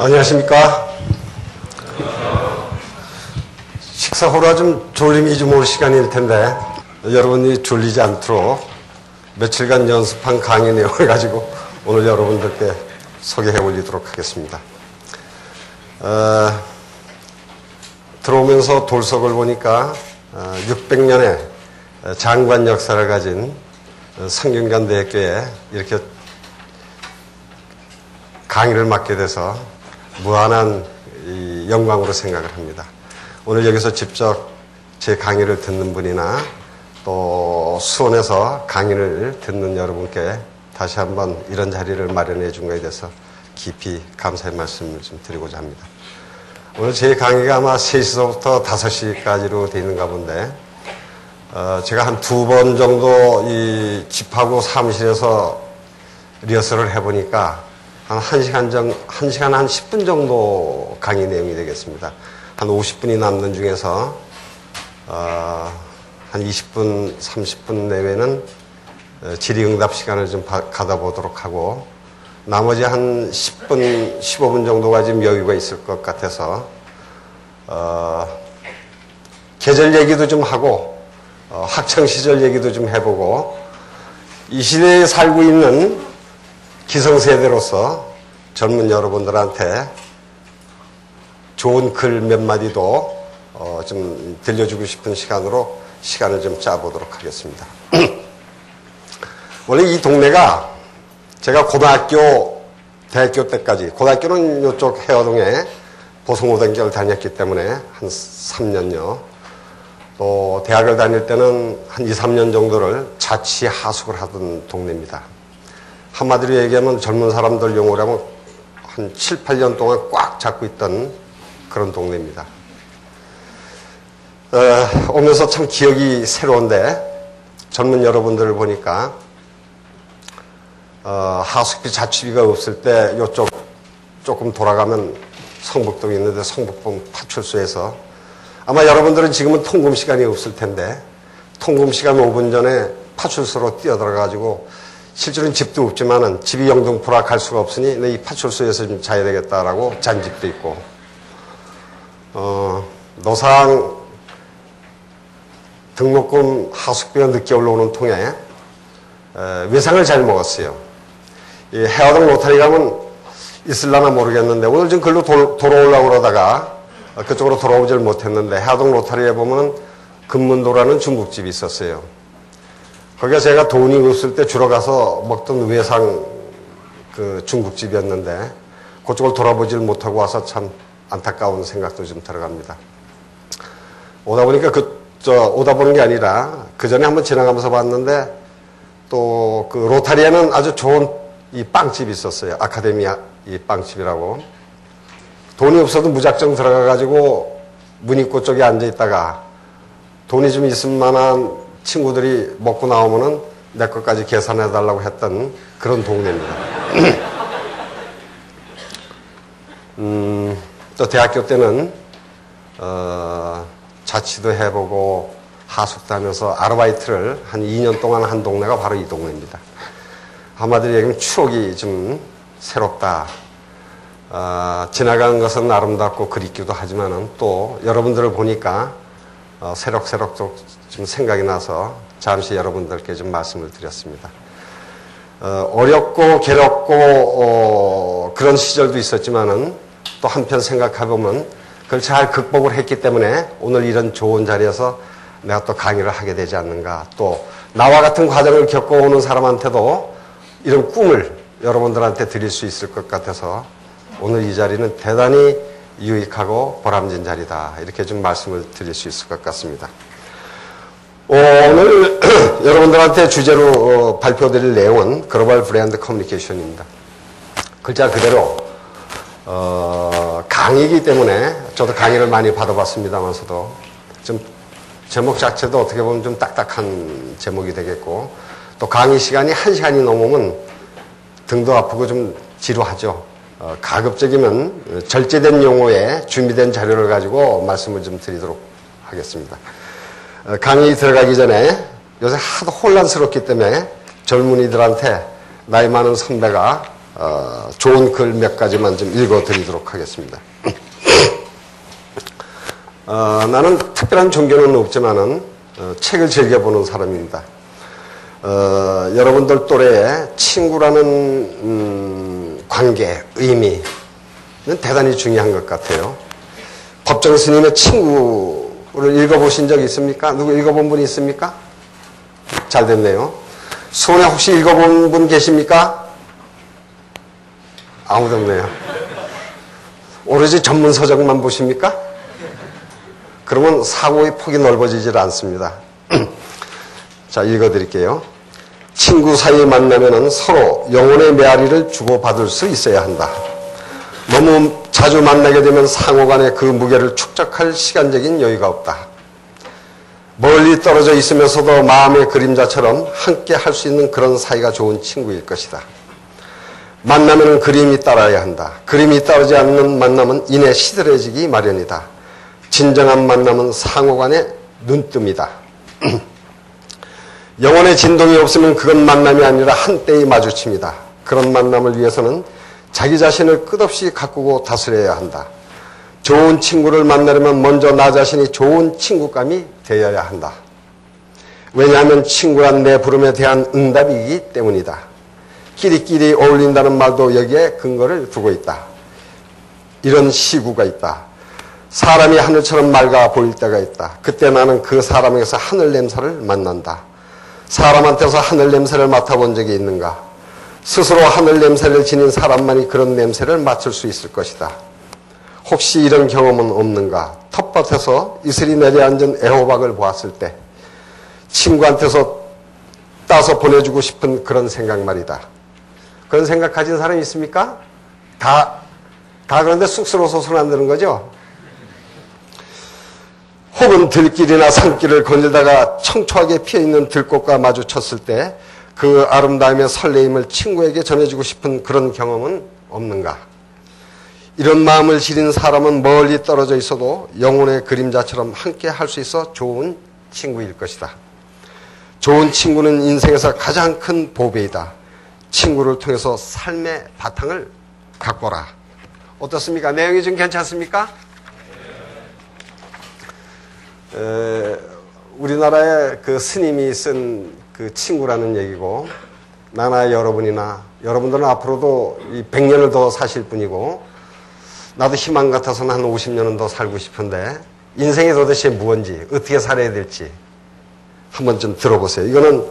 안녕하십니까. 식사 후라 좀 졸림이 좀 올 시간일 텐데 여러분이 졸리지 않도록 며칠간 연습한 강의 내용을 가지고 오늘 여러분들께 소개해 올리도록 하겠습니다. 들어오면서 돌석을 보니까 600년의 장관 역사를 가진 성균관대학교에 이렇게 강의를 맡게 돼서 무한한 영광으로 생각을 합니다. 오늘 여기서 직접 제 강의를 듣는 분이나 또 수원에서 강의를 듣는 여러분께 다시 한번 이런 자리를 마련해 준 것에 대해서 깊이 감사의 말씀을 좀 드리고자 합니다. 오늘 제 강의가 아마 3시서부터 5시까지로 되어 있는가 본데 제가 한 2번 정도 이 집하고 사무실에서 리허설을 해보니까 한 1시간 한 10분 정도 강의 내용이 되겠습니다. 한 50분이 남는 중에서 한 20분, 30분 내외는 질의응답 시간을 좀 가다보도록 하고 나머지 한 10분, 15분 정도가 지금 여유가 있을 것 같아서 계절 얘기도 좀 하고 학창시절 얘기도 좀 해보고 이 시대에 살고 있는 기성세대로서 젊은 여러분들한테 좋은 글 몇 마디도 좀 들려주고 싶은 시간으로 시간을 좀 짜보도록 하겠습니다. 원래 이 동네가 제가 고등학교, 대학교 때까지, 고등학교는 이쪽 해화동에 보성고등학교를 다녔기 때문에 한 3년요. 또 대학을 다닐 때는 한 2, 3년 정도를 자취 하숙을 하던 동네입니다. 한마디로 얘기하면 젊은 사람들 용어로 하면 한 7, 8년 동안 꽉 잡고 있던 그런 동네입니다. 오면서 참 기억이 새로운데 젊은 여러분들을 보니까 하숙비 자취비가 없을 때 이쪽 조금 돌아가면 성북동이 있는데 성북동 파출소에서 아마 여러분들은 지금은 통금 시간이 없을 텐데 통금 시간 5분 전에 파출소로 뛰어들어가지고 실제로는 집도 없지만은 집이 영등포라 갈 수가 없으니 이 파출소에서 좀 자야 되겠다라고 잔 집도 있고 노상 등록금 하숙비가 늦게 올라오는 통에 외상을 잘 먹었어요. 이 해화동 로타리 가면 있을라나 모르겠는데 오늘 지금 글로 돌아오려고 그러다가 그쪽으로 돌아오질 못했는데 해화동 로타리에 보면 금문도라는 중국집이 있었어요. 거기가 제가 돈이 없을 때 주로 가서 먹던 외상 그 중국집이었는데 그쪽을 돌아보질 못하고 와서 참 안타까운 생각도 좀 들어갑니다. 오다 보니까 오다 보는 게 아니라 그 전에 한번 지나가면서 봤는데 또 그 로타리에는 아주 좋은 이 빵집이 있었어요. 아카데미아 이 빵집이라고. 돈이 없어도 무작정 들어가가지고 문입구 쪽에 앉아 있다가 돈이 좀 있을 만한 친구들이 먹고 나오면은 내 것까지 계산해달라고 했던 그런 동네입니다. 또 대학교 때는, 자취도 해보고 하숙도 하면서 아르바이트를 한 2년 동안 한 동네가 바로 이 동네입니다. 한마디로 얘기하면 추억이 좀 새롭다. 지나가는 것은 아름답고 그립기도 하지만은 또 여러분들을 보니까 새록새록 좀 생각이 나서 잠시 여러분들께 좀 말씀을 드렸습니다. 어렵고 괴롭고 그런 시절도 있었지만은 또 한편 생각해보면 그걸 잘 극복을 했기 때문에 오늘 이런 좋은 자리에서 내가 또 강의를 하게 되지 않는가. 또 나와 같은 과정을 겪어오는 사람한테도 이런 꿈을 여러분들한테 드릴 수 있을 것 같아서 오늘 이 자리는 대단히 유익하고 보람진 자리다. 이렇게 좀 말씀을 드릴 수 있을 것 같습니다. 오늘 여러분들한테 주제로 발표드릴 내용은 글로벌 브랜드 커뮤니케이션입니다. 글자 그대로 강의이기 때문에 저도 강의를 많이 받아봤습니다만서도 좀 제목 자체도 어떻게 보면 좀 딱딱한 제목이 되겠고 또 강의 시간이 1시간이 넘으면 등도 아프고 좀 지루하죠. 가급적이면 절제된 용어에 준비된 자료를 가지고 말씀을 좀 드리도록 하겠습니다. 강의 들어가기 전에 요새 하도 혼란스럽기 때문에 젊은이들한테 나이 많은 선배가 좋은 글 몇 가지만 좀 읽어드리도록 하겠습니다. 나는 특별한 종교는 없지만은 책을 즐겨보는 사람입니다. 여러분들 또래의 친구라는 관계, 의미는 대단히 중요한 것 같아요. 법정 스님의 친구를 읽어보신 적 있습니까? 누구 읽어본 분 있습니까? 잘 됐네요. 손에 혹시 읽어본 분 계십니까? 아무도 없네요. 오로지 전문 서적만 보십니까? 그러면 사고의 폭이 넓어지질 않습니다. 자, 읽어드릴게요. 친구 사이 만나면은 서로 영혼의 메아리를 주고받을 수 있어야 한다. 너무 자주 만나게 되면 상호간의 그 무게를 축적할 시간적인 여유가 없다. 멀리 떨어져 있으면서도 마음의 그림자처럼 함께 할 수 있는 그런 사이가 좋은 친구일 것이다. 만나면은 그림이 따라야 한다. 그림이 따르지 않는 만남은 이내 시들해지기 마련이다. 진정한 만남은 상호간의 눈뜸이다. 영혼의 진동이 없으면 그건 만남이 아니라 한때의 마주침이다. 그런 만남을 위해서는 자기 자신을 끝없이 가꾸고 다스려야 한다. 좋은 친구를 만나려면 먼저 나 자신이 좋은 친구감이 되어야 한다. 왜냐하면 친구란 내 부름에 대한 응답이기 때문이다. 끼리끼리 어울린다는 말도 여기에 근거를 두고 있다. 이런 시구가 있다. 사람이 하늘처럼 맑아 보일 때가 있다. 그때 나는 그 사람에게서 하늘 냄새를 만난다. 사람한테서 하늘 냄새를 맡아본 적이 있는가? 스스로 하늘 냄새를 지닌 사람만이 그런 냄새를 맡을 수 있을 것이다. 혹시 이런 경험은 없는가? 텃밭에서 이슬이 내려앉은 애호박을 보았을 때 친구한테서 따서 보내주고 싶은 그런 생각 말이다. 그런 생각 가진 사람이 있습니까? 다 그런데 쑥스러워서 손 안 드는 거죠? 혹은 들길이나 산길을 거닐다가 청초하게 피어있는 들꽃과 마주쳤을 때 그 아름다움의 설레임을 친구에게 전해주고 싶은 그런 경험은 없는가? 이런 마음을 지닌 사람은 멀리 떨어져 있어도 영혼의 그림자처럼 함께 할 수 있어 좋은 친구일 것이다. 좋은 친구는 인생에서 가장 큰 보배이다. 친구를 통해서 삶의 바탕을 가꿔라. 어떻습니까? 내용이 좀 괜찮습니까? 우리나라의 그 스님이 쓴 그 친구라는 얘기고, 나나 여러분이나 여러분들은 앞으로도 이 100년을 더 사실 뿐이고, 나도 희망 같아서는 한 50년은 더 살고 싶은데 인생이 도대체 무엇인지, 어떻게 살아야 될지 한번 좀 들어보세요. 이거는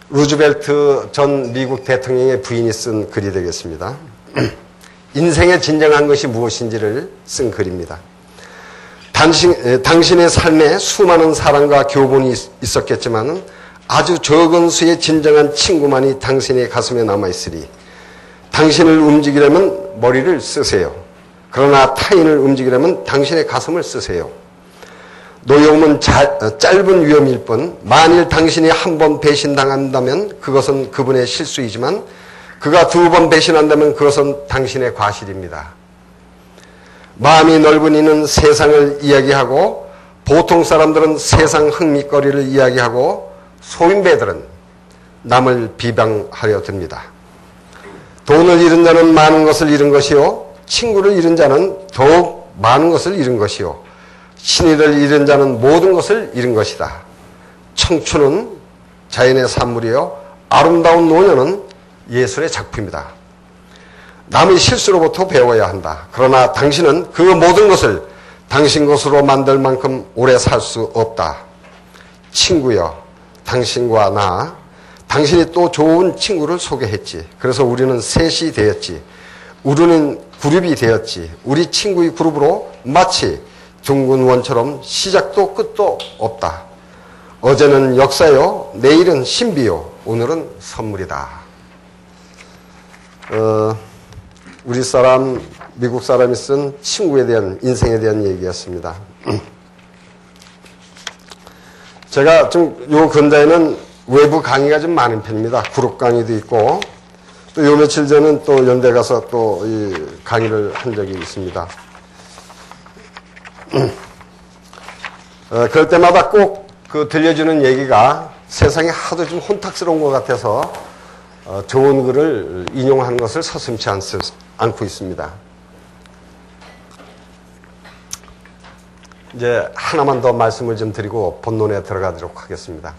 루즈벨트 전 미국 대통령의 부인이 쓴 글이 되겠습니다. 인생의 진정한 것이 무엇인지를 쓴 글입니다. 당신의 삶에 수많은 사랑과 교본이 있었겠지만 아주 적은 수의 진정한 친구만이 당신의 가슴에 남아있으리. 당신을 움직이려면 머리를 쓰세요. 그러나 타인을 움직이려면 당신의 가슴을 쓰세요. 노여움은 짧은 위험일 뿐 만일 당신이 한 번 배신당한다면 그것은 그분의 실수이지만 그가 2번 배신한다면 그것은 당신의 과실입니다. 마음이 넓은 이는 세상을 이야기하고 보통 사람들은 세상 흥미거리를 이야기하고 소인배들은 남을 비방하려 듭니다. 돈을 잃은 자는 많은 것을 잃은 것이요 친구를 잃은 자는 더욱 많은 것을 잃은 것이요 신의를 잃은 자는 모든 것을 잃은 것이다. 청춘은 자연의 산물이요 아름다운 노년은 예술의 작품이다. 남의 실수로부터 배워야 한다. 그러나 당신은 그 모든 것을 당신 것으로 만들 만큼 오래 살 수 없다. 친구여, 당신과 나, 당신이 또 좋은 친구를 소개했지. 그래서 우리는 셋이 되었지. 우리는 그룹이 되었지. 우리 친구의 그룹으로 마치 둥근 원처럼 시작도 끝도 없다. 어제는 역사요, 내일은 신비요, 오늘은 선물이다. 우리 사람, 미국 사람이 쓴 친구에 대한, 인생에 대한 얘기였습니다. 제가 좀, 요 근대에는 외부 강의가 좀 많은 편입니다. 그룹 강의도 있고, 또 요 며칠 전은 또 연대 가서 또 이 강의를 한 적이 있습니다. 그럴 때마다 꼭 그 들려주는 얘기가 세상이 하도 좀 혼탁스러운 것 같아서 좋은 글을 인용하는 것을 서슴지 않고 있습니다. 이제 하나만 더 말씀을 좀 드리고 본론에 들어가도록 하겠습니다.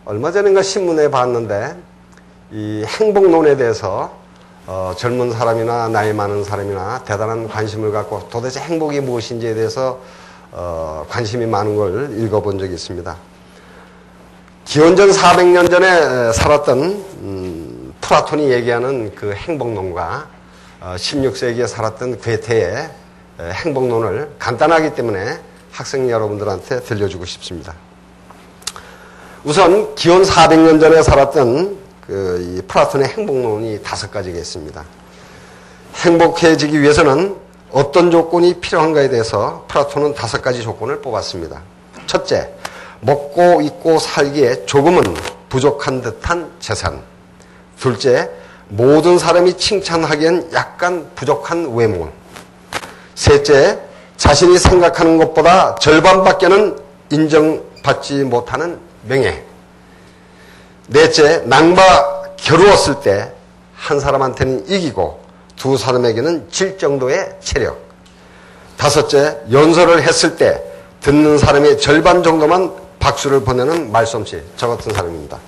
얼마 전인가 신문에 봤는데 이 행복론에 대해서 젊은 사람이나 나이 많은 사람이나 대단한 관심을 갖고 도대체 행복이 무엇인지에 대해서 관심이 많은 걸 읽어본 적이 있습니다. 기원전 400년 전에 살았던 플라톤이 얘기하는 그 행복론과 16세기에 살았던 괴테의 행복론을 간단하기 때문에 학생 여러분들한테 들려주고 싶습니다. 우선 기원 400년 전에 살았던 이 플라톤의 행복론이 5가지가 있습니다. 행복해지기 위해서는 어떤 조건이 필요한가에 대해서 플라톤은 5가지 조건을 뽑았습니다. 첫째, 먹고 입고 살기에 조금은 부족한 듯한 재산. 둘째, 모든 사람이 칭찬하기엔 약간 부족한 외모. 셋째, 자신이 생각하는 것보다 절반밖에는 인정받지 못하는 명예. 넷째, 낭바 겨루었을 때 한 사람한테는 이기고 두 사람에게는 질 정도의 체력. 다섯째, 연설을 했을 때 듣는 사람의 절반 정도만 박수를 보내는 말솜씨. 저 같은 사람입니다.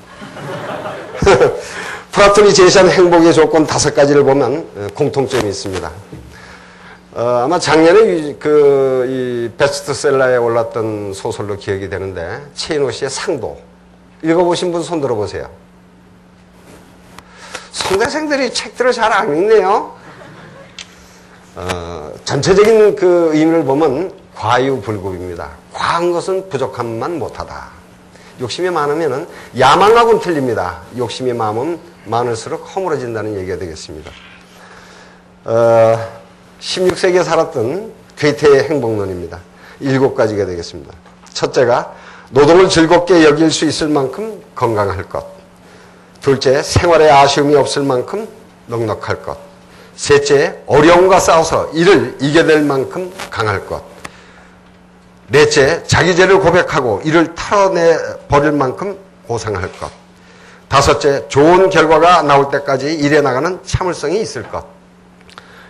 플라톤이 제시한 행복의 조건 5가지를 보면 공통점이 있습니다. 아마 작년에 이 베스트셀러에 올랐던 소설로 기억이 되는데 최인호 씨의 상도. 읽어보신 분 손 들어보세요. 송대생들이 책들을 잘 안 읽네요. 전체적인 그 의미를 보면 과유불급입니다. 과한 것은 부족함만 못하다. 욕심이 많으면 야망하고는 틀립니다. 욕심이 많을수록 허물어진다는 얘기가 되겠습니다. 16세기에 살았던 괴테의 행복론입니다. 7가지가 되겠습니다. 첫째가 노동을 즐겁게 여길 수 있을 만큼 건강할 것. 둘째, 생활에 아쉬움이 없을 만큼 넉넉할 것. 셋째, 어려움과 싸워서 이를 이겨낼 만큼 강할 것. 넷째, 자기 죄를 고백하고 이를 털어내버릴 만큼 고상할 것. 다섯째, 좋은 결과가 나올 때까지 일해 나가는 참을성이 있을 것.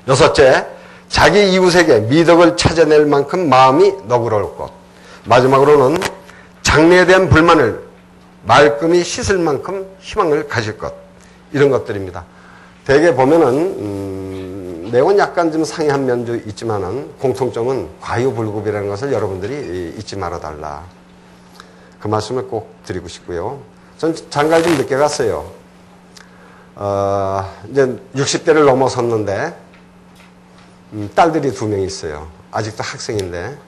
여섯째, 자기 이웃에게 미덕을 찾아낼 만큼 마음이 너그러울 것. 마지막으로는 장래에 대한 불만을 말끔히 씻을 만큼 희망을 가질 것. 이런 것들입니다. 대개 보면은 내용은 약간 좀 상이한 면도 있지만은 공통점은 과유불급이라는 것을 여러분들이 잊지 말아달라. 그 말씀을 꼭 드리고 싶고요. 전 장가를 좀 늦게 갔어요. 이제 60대를 넘어섰는데 딸들이 2명 있어요. 아직도 학생인데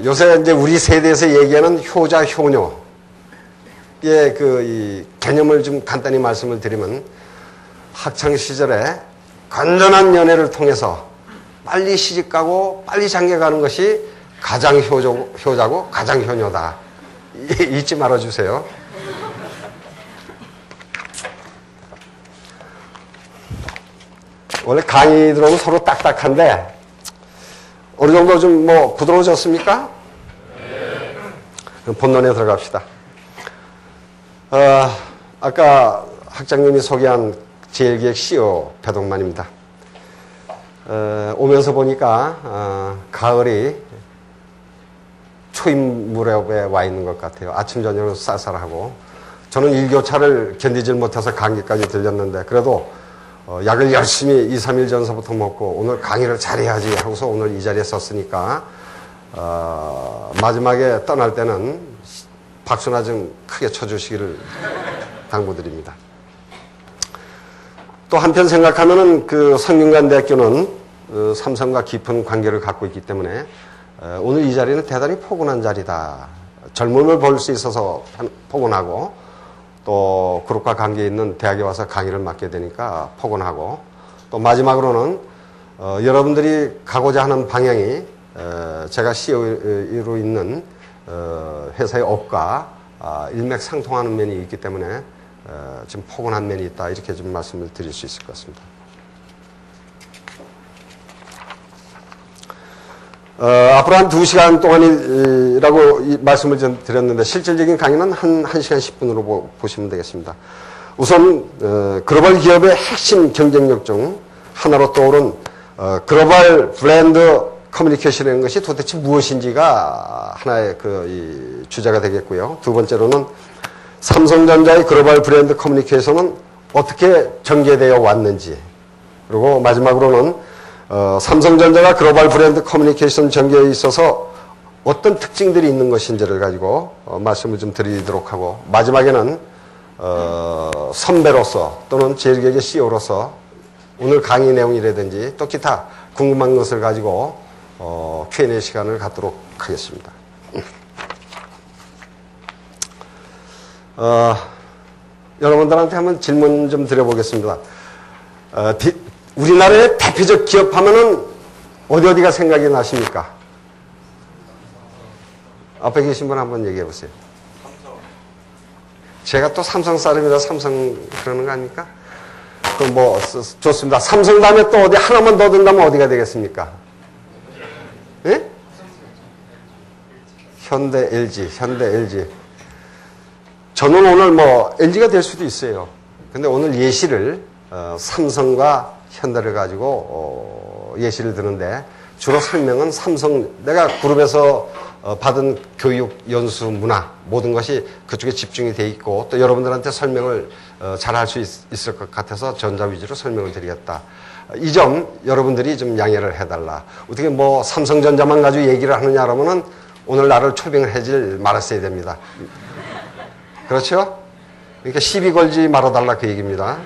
요새 이제 우리 세대에서 얘기하는 효자 효녀 이 개념을 좀 간단히 말씀을 드리면 학창 시절에 건전한 연애를 통해서 빨리 시집가고 빨리 장가가는 것이 가장 효자고 가장 효녀다. 잊지 말아주세요. 원래 강의들하고 서로 딱딱한데 어느 정도 좀 부드러워졌습니까? 네. 본론에 들어갑시다. 아까 학장님이 소개한 제일기획 CEO 배동만입니다. 오면서 보니까 가을이 초임 무렵에 와 있는 것 같아요. 아침 저녁으로 쌀쌀하고 저는 일교차를 견디질 못해서 감기까지 들렸는데 그래도 약을 열심히 2, 3일 전서부터 먹고 오늘 강의를 잘해야지 하고서 오늘 이 자리에 섰으니까 마지막에 떠날 때는 박수나 좀 크게 쳐주시기를 당부드립니다. 또 한편 생각하면은 그 성균관대학교는 삼성과 깊은 관계를 갖고 있기 때문에 오늘 이 자리는 대단히 포근한 자리다. 젊음을 볼 수 있어서 포근하고 또 그룹과 관계 있는 대학에 와서 강의를 맡게 되니까 포근하고 또 마지막으로는 여러분들이 가고자 하는 방향이 제가 CEO로 있는 회사의 업과 일맥상통하는 면이 있기 때문에 좀 포근한 면이 있다 이렇게 좀 말씀을 드릴 수 있을 것 같습니다. 앞으로 한 2시간 동안이라고 말씀을 좀 드렸는데 실질적인 강의는 한 1시간 10분으로 보시면 되겠습니다. 우선 글로벌 기업의 핵심 경쟁력 중 하나로 떠오른 글로벌 브랜드 커뮤니케이션이라는 것이 도대체 무엇인지가 하나의 이 주제가 되겠고요. 두 번째로는 삼성전자의 글로벌 브랜드 커뮤니케이션은 어떻게 전개되어 왔는지, 그리고 마지막으로는 삼성전자가 글로벌 브랜드 커뮤니케이션 전개에 있어서 어떤 특징들이 있는 것인지를 가지고 말씀을 좀 드리도록 하고, 마지막에는 선배로서 또는 제1격의 CEO로서 오늘 강의 내용이라든지 또 기타 궁금한 것을 가지고 Q&A 시간을 갖도록 하겠습니다. 여러분들한테 한번 질문 좀 드려보겠습니다. 우리나라의 대표적 기업 하면은 어디가 생각이 나십니까? 앞에 계신 분 한번 얘기해 보세요. 제가 또 삼성 사람이라 삼성 그러는 거 아닙니까? 그럼 뭐 좋습니다. 삼성 다음에 또 어디 하나만 더 든다면 어디가 되겠습니까? 예? 현대, LG. 저는 오늘 뭐 LG가 될 수도 있어요. 근데 오늘 예시를 삼성과 현대를 가지고 예시를 드는데, 주로 설명은 삼성, 내가 그룹에서 받은 교육, 연수, 문화 모든 것이 그쪽에 집중이 돼 있고 또 여러분들한테 설명을 잘 할 수 있을 것 같아서 전자 위주로 설명을 드리겠다. 이 점 여러분들이 좀 양해를 해달라. 어떻게 뭐 삼성전자만 가지고 얘기를 하느냐 그러면은 오늘 나를 초빙을 하질 말았어야 됩니다. 그렇죠? 그러니까 시비 걸지 말아달라 그 얘기입니다.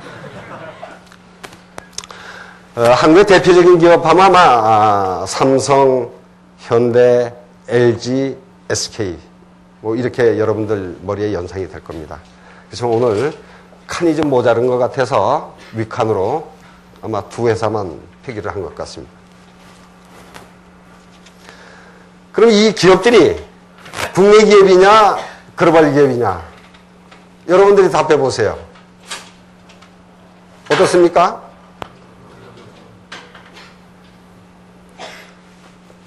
한국의 대표적인 기업 하면 아마 삼성, 현대, LG, SK 뭐 이렇게 여러분들 머리에 연상이 될 겁니다. 그래서 오늘 칸이 좀 모자른 것 같아서 윗칸으로 아마 두 회사만 표기를 한 것 같습니다. 그럼 이 기업들이 국내 기업이냐 글로벌 기업이냐 여러분들이 답해 보세요. 어떻습니까?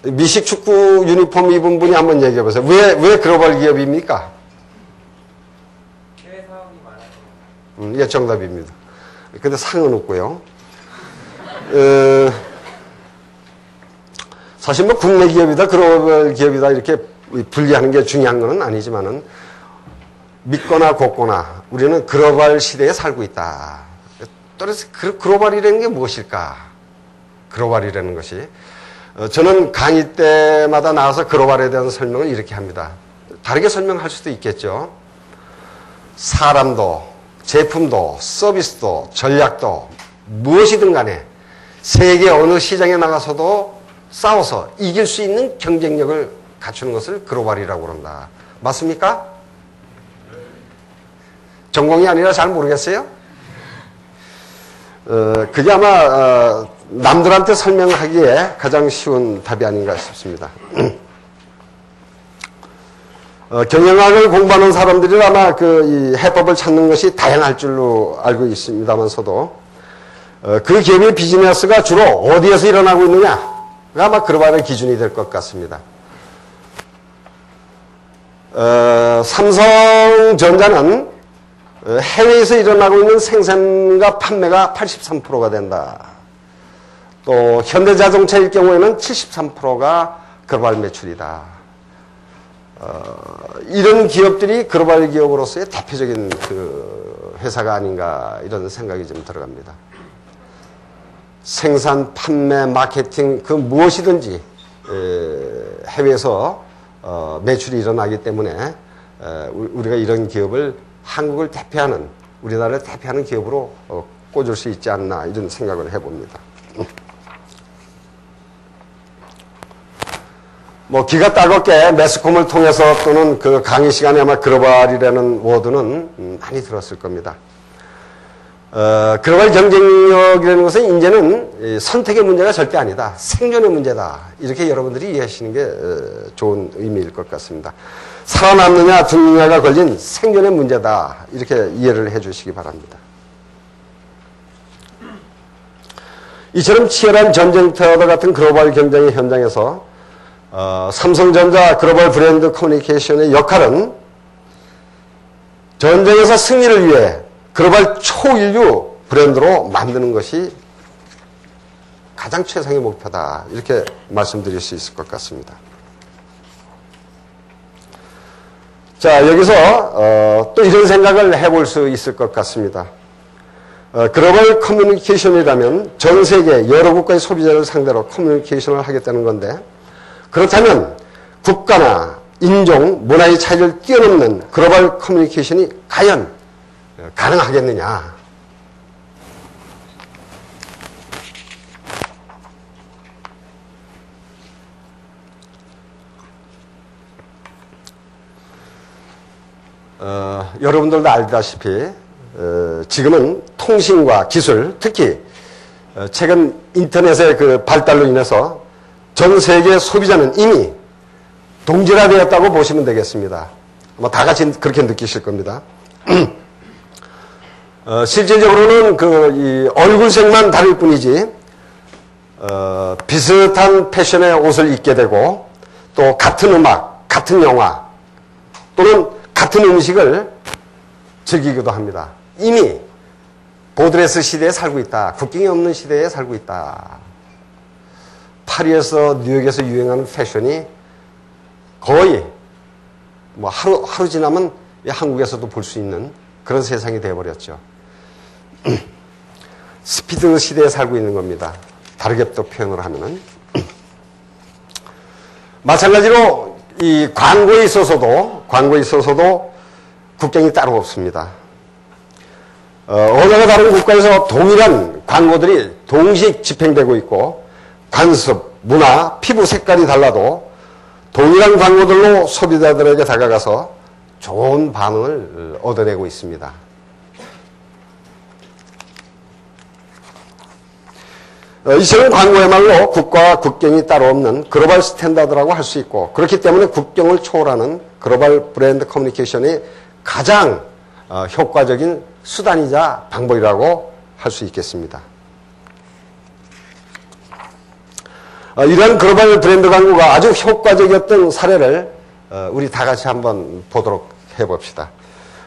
미식 축구 유니폼 입은 분이 한번 얘기해 보세요. 왜 글로벌 기업입니까? 해외 사업이 많아요. 예, 정답입니다. 근데 상은 없고요. 사실 뭐 국내 기업이다, 글로벌 기업이다 이렇게 분리하는 게 중요한 건 아니지만은 믿거나 곱거나 우리는 글로벌 시대에 살고 있다. 그래서 글로벌이라는 게 무엇일까? 글로벌이라는 것이 저는 강의 때마다 나와서 글로벌에 대한 설명을 이렇게 합니다. 다르게 설명할 수도 있겠죠. 사람도, 제품도, 서비스도, 전략도 무엇이든 간에 세계 어느 시장에 나가서도 싸워서 이길 수 있는 경쟁력을 갖추는 것을 글로벌이라고 그런다. 맞습니까? 전공이 아니라 잘 모르겠어요? 그게 아마 남들한테 설명하기에 가장 쉬운 답이 아닌가 싶습니다. 경영학을 공부하는 사람들이 아마 이 해법을 찾는 것이 다양할 줄로 알고 있습니다만서도 그 기업의 비즈니스가 주로 어디에서 일어나고 있느냐가 아마 글로벌의 기준이 될 것 같습니다. 삼성전자는 해외에서 일어나고 있는 생산과 판매가 83%가 된다. 또 현대자동차일 경우에는 73%가 글로벌 매출이다. 이런 기업들이 글로벌 기업으로서의 대표적인 그 회사가 아닌가 이런 생각이 좀 들어갑니다. 생산, 판매, 마케팅 그 무엇이든지 해외에서 매출이 일어나기 때문에 우리가 이런 기업을 한국을 대표하는 우리나라를 대표하는 기업으로 꽂을 수 있지 않나 이런 생각을 해봅니다. 뭐 기가 따갑게 매스컴을 통해서 또는 그 강의 시간에 아마 글로벌이라는 워드는 많이 들었을 겁니다. 글로벌 경쟁력이라는 것은 이제는 선택의 문제가 절대 아니다. 생존의 문제다. 이렇게 여러분들이 이해하시는 게 좋은 의미일 것 같습니다. 살아남느냐 죽느냐가 걸린 생존의 문제다. 이렇게 이해를 해 주시기 바랍니다. 이처럼 치열한 전쟁터와 같은 글로벌 경쟁의 현장에서 삼성전자 글로벌 브랜드 커뮤니케이션의 역할은 전쟁에서 승리를 위해 글로벌 초인류 브랜드로 만드는 것이 가장 최상의 목표다. 이렇게 말씀드릴 수 있을 것 같습니다. 자, 여기서 또 이런 생각을 해볼 수 있을 것 같습니다. 글로벌 커뮤니케이션이라면 전 세계 여러 국가의 소비자를 상대로 커뮤니케이션을 하겠다는 건데, 그렇다면 국가나 인종, 문화의 차이를 뛰어넘는 글로벌 커뮤니케이션이 과연 가능하겠느냐? 여러분들도 알다시피 지금은 통신과 기술, 특히 최근 인터넷의 그 발달로 인해서 전 세계 소비자는 이미 동질화되었다고 보시면 되겠습니다. 아마 다 같이 그렇게 느끼실 겁니다. 실질적으로는 이 얼굴색만 다를 뿐이지 비슷한 패션의 옷을 입게 되고 또 같은 음악, 같은 영화 또는 같은 음식을 즐기기도 합니다. 이미 보드레스 시대에 살고 있다. 국경이 없는 시대에 살고 있다. 파리에서 뉴욕에서 유행하는 패션이 거의 뭐 하루 지나면 한국에서도 볼 수 있는 그런 세상이 되어버렸죠. 스피드 시대에 살고 있는 겁니다. 다르게 또 표현을 하면은. 마찬가지로 이 광고에 있어서도 국경이 따로 없습니다. 언어가 다른 국가에서 동일한 광고들이 동시에 집행되고 있고 관습, 문화, 피부 색깔이 달라도 동일한 광고들로 소비자들에게 다가가서 좋은 반응을 얻어내고 있습니다. 이처럼 광고야말로 국가와 국경이 따로 없는 글로벌 스탠다드라고 할 수 있고, 그렇기 때문에 국경을 초월하는 글로벌 브랜드 커뮤니케이션이 가장 효과적인 수단이자 방법이라고 할 수 있겠습니다. 이런 글로벌 브랜드 광고가 아주 효과적이었던 사례를 우리 다 같이 한번 보도록 해봅시다.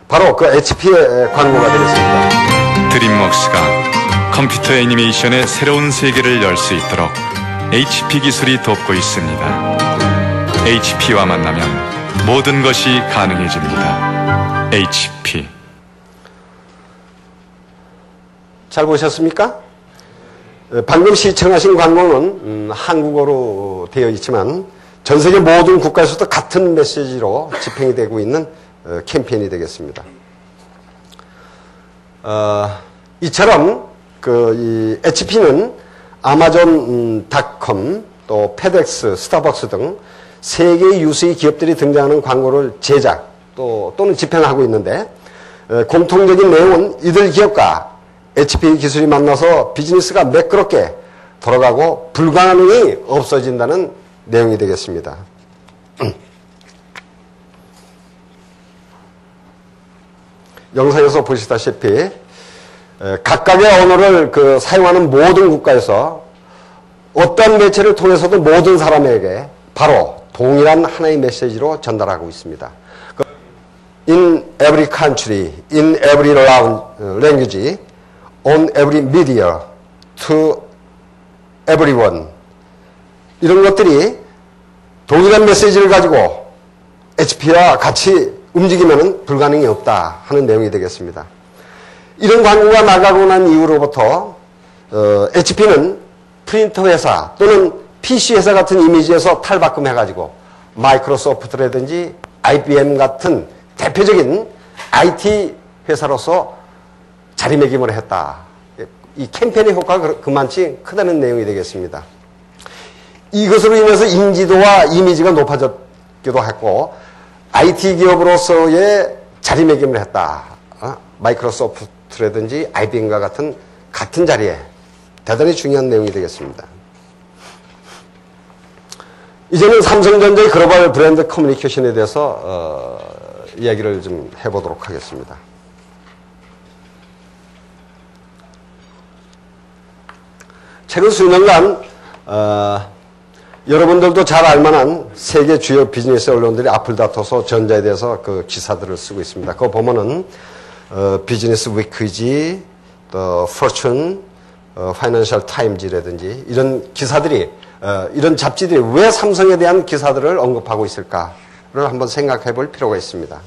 바로 그 HP의 광고가 되겠습니다. 드림웍스가 컴퓨터 애니메이션의 새로운 세계를 열 수 있도록 HP 기술이 돕고 있습니다. HP와 만나면 모든 것이 가능해집니다. HP. 잘 보셨습니까? 방금 시청하신 광고는 한국어로 되어 있지만 전 세계 모든 국가에서도 같은 메시지로 집행이 되고 있는 캠페인이 되겠습니다. 이처럼 이 HP는 아마존.com 또 페덱스, 스타벅스 등 세계 유수의 기업들이 등장하는 광고를 제작 또는 집행하고 있는데, 공통적인 내용은 이들 기업과 HP 기술이 만나서 비즈니스가 매끄럽게 돌아가고 불가능이 없어진다는 내용이 되겠습니다. 영상에서 보시다시피 각각의 언어를 사용하는 모든 국가에서 어떤 매체를 통해서도 모든 사람에게 바로 동일한 하나의 메시지로 전달하고 있습니다. In every country, in every language, on every media, to everyone. 이런 것들이 동일한 메시지를 가지고 HP와 같이 움직이면 불가능이 없다 하는 내용이 되겠습니다. 이런 광고가 나가고 난 이후로부터 HP는 프린터 회사 또는 PC 회사 같은 이미지에서 탈바꿈해가지고 마이크로소프트라든지 IBM 같은 대표적인 IT 회사로서 자리매김을 했다. 이 캠페인의 효과가 그만치 크다는 내용이 되겠습니다. 이것으로 인해서 인지도와 이미지가 높아졌기도 했고 IT 기업으로서의 자리매김을 했다. 마이크로소프트라든지 IBM과 같은 자리에 대단히 중요한 내용이 되겠습니다. 이제는 삼성전자의 글로벌 브랜드 커뮤니케이션에 대해서 이야기를 좀 해보도록 하겠습니다. 최근 수년간 여러분들도 잘 알만한 세계 주요 비즈니스 언론들이 앞을 다퉈서 전자에 대해서 그 기사들을 쓰고 있습니다. 그거 보면은 비즈니스 위크지, 또 포춘, 파이낸셜 타임즈라든지 이런 기사들이 이런 잡지들이 왜 삼성에 대한 기사들을 언급하고 있을까를 한번 생각해 볼 필요가 있습니다.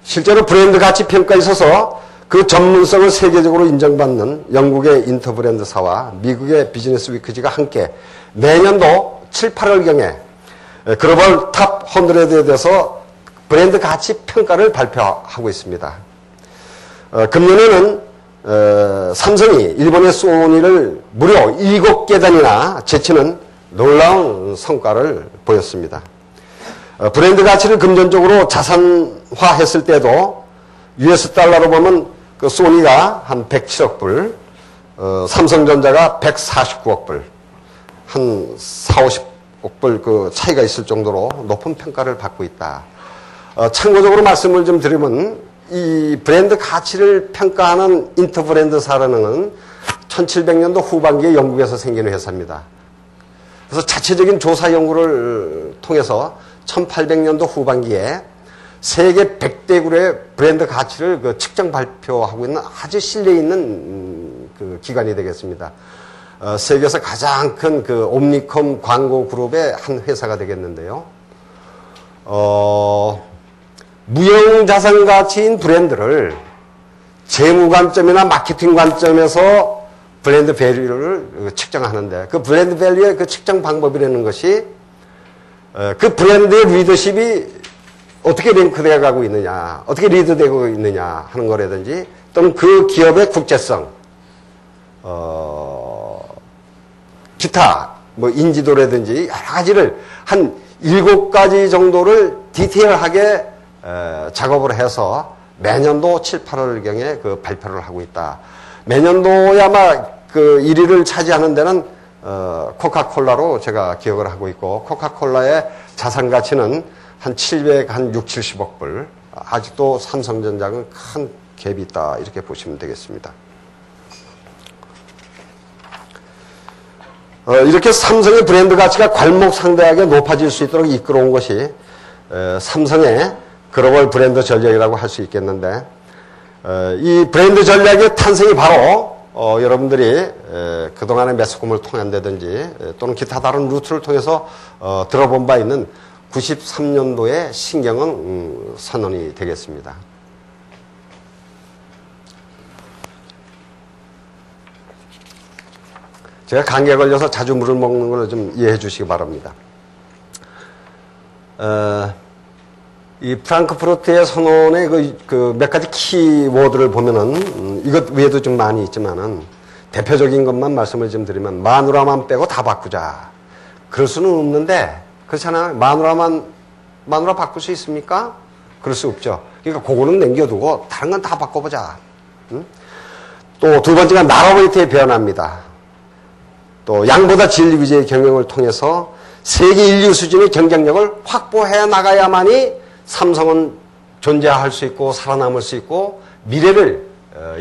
실제로 브랜드 가치 평가에 있어서 그 전문성을 세계적으로 인정받는 영국의 인터브랜드사와 미국의 비즈니스 위크지가 함께 내년도 7, 8월경에 글로벌 탑 100에 대해서 브랜드 가치 평가를 발표하고 있습니다. 금년에는 삼성이 일본의 소니를 무려 7계단이나 제치는 놀라운 성과를 보였습니다. 브랜드 가치를 금전적으로 자산화했을 때도 US 달러로 보면 그 소니가 한 107억 불, 삼성전자가 149억 불, 한 4, 50억 불 그 차이가 있을 정도로 높은 평가를 받고 있다. 참고적으로 말씀을 좀 드리면 이 브랜드 가치를 평가하는 인터브랜드사라는 1700년도 후반기에 영국에서 생긴 회사입니다. 그래서 자체적인 조사 연구를 통해서 1800년도 후반기에 세계 100대국의 브랜드 가치를 그 측정 발표하고 있는 아주 신뢰 있는 그 기관이 되겠습니다. 세계에서 가장 큰 그 옴니컴 광고 그룹의 한 회사가 되겠는데요. 무형자산 가치인 브랜드를 재무 관점이나 마케팅 관점에서 브랜드 밸류를 측정하는데 그 브랜드 밸류의 그 측정 방법이라는 것이 그 브랜드의 리더십이 어떻게 랭크되어 가고 있느냐, 어떻게 리드되고 있느냐 하는 거라든지 또는 그 기업의 국제성, 기타, 뭐 인지도라든지 여러 가지를 한 7가지 정도를 디테일하게 작업을 해서 매년도 7, 8월경에 그 발표를 하고 있다. 매년도에 아마 그 1위를 차지하는 데는 코카콜라로 제가 기억을 하고 있고 코카콜라의 자산 가치는 한 6, 70억 불. 아직도 삼성전자는 큰 갭이 있다. 이렇게 보시면 되겠습니다. 이렇게 삼성의 브랜드 가치가 괄목상대하게 높아질 수 있도록 이끌어온 것이 삼성의 글로벌 브랜드 전략이라고 할 수 있겠는데 이 브랜드 전략의 탄생이 바로 여러분들이 그동안의 매스컴을 통한다든지 또는 기타 다른 루트를 통해서 들어본 바 있는 93년도의 신경은 선언이 되겠습니다. 제가 감기에 걸려서 자주 물을 먹는 걸 좀 이해해 주시기 바랍니다. 이 프랑크푸르트의 선언의 그 몇 가지 키워드를 보면은 이것 외에도 좀 많이 있지만은 대표적인 것만 말씀을 좀 드리면 마누라만 빼고 다 바꾸자. 그럴 수는 없는데 그렇잖아요. 마누라 바꿀 수 있습니까? 그럴 수 없죠. 그러니까 그거는 남겨두고 다른 건 다 바꿔보자. 또 두 번째가 나로웨이트의 변화입니다. 또 양보다 질 위주의 경영을 통해서 세계 인류 수준의 경쟁력을 확보해 나가야만이 삼성은 존재할 수 있고 살아남을 수 있고 미래를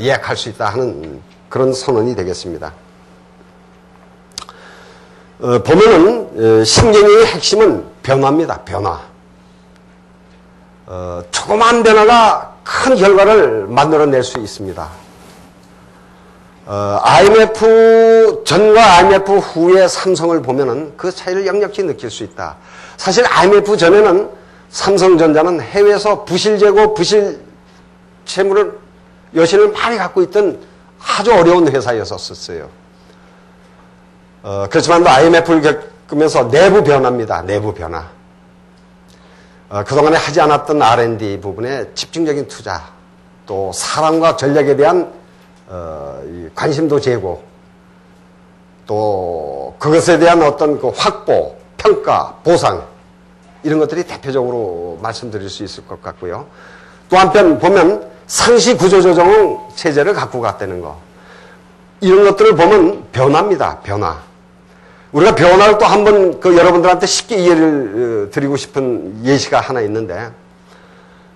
예약할 수 있다 하는 그런 선언이 되겠습니다. 보면은 신경의 핵심은 변화입니다. 변화. 조그만 변화가 큰 결과를 만들어낼 수 있습니다. IMF 전과 IMF 후의 삼성을 보면은 그 차이를 역력히 느낄 수 있다. 사실 IMF 전에는 삼성전자는 해외에서 부실 재고, 부실 채무를 여신을 많이 갖고 있던 아주 어려운 회사였었어요. 그렇지만 IMF를 겪으면서 내부 변화입니다. 내부 변화. 그동안에 하지 않았던 R&D 부분에 집중적인 투자, 또 사람과 전략에 대한 관심도 제고, 또 그것에 대한 어떤 그 확보, 평가, 보상 이런 것들이 대표적으로 말씀드릴 수 있을 것 같고요. 또 한편 보면 상시 구조조정 체제를 갖고 갔다는 거. 이런 것들을 보면 변화입니다. 변화. 우리가 변화를 또 한번 그 여러분들한테 쉽게 이해를 드리고 싶은 예시가 하나 있는데,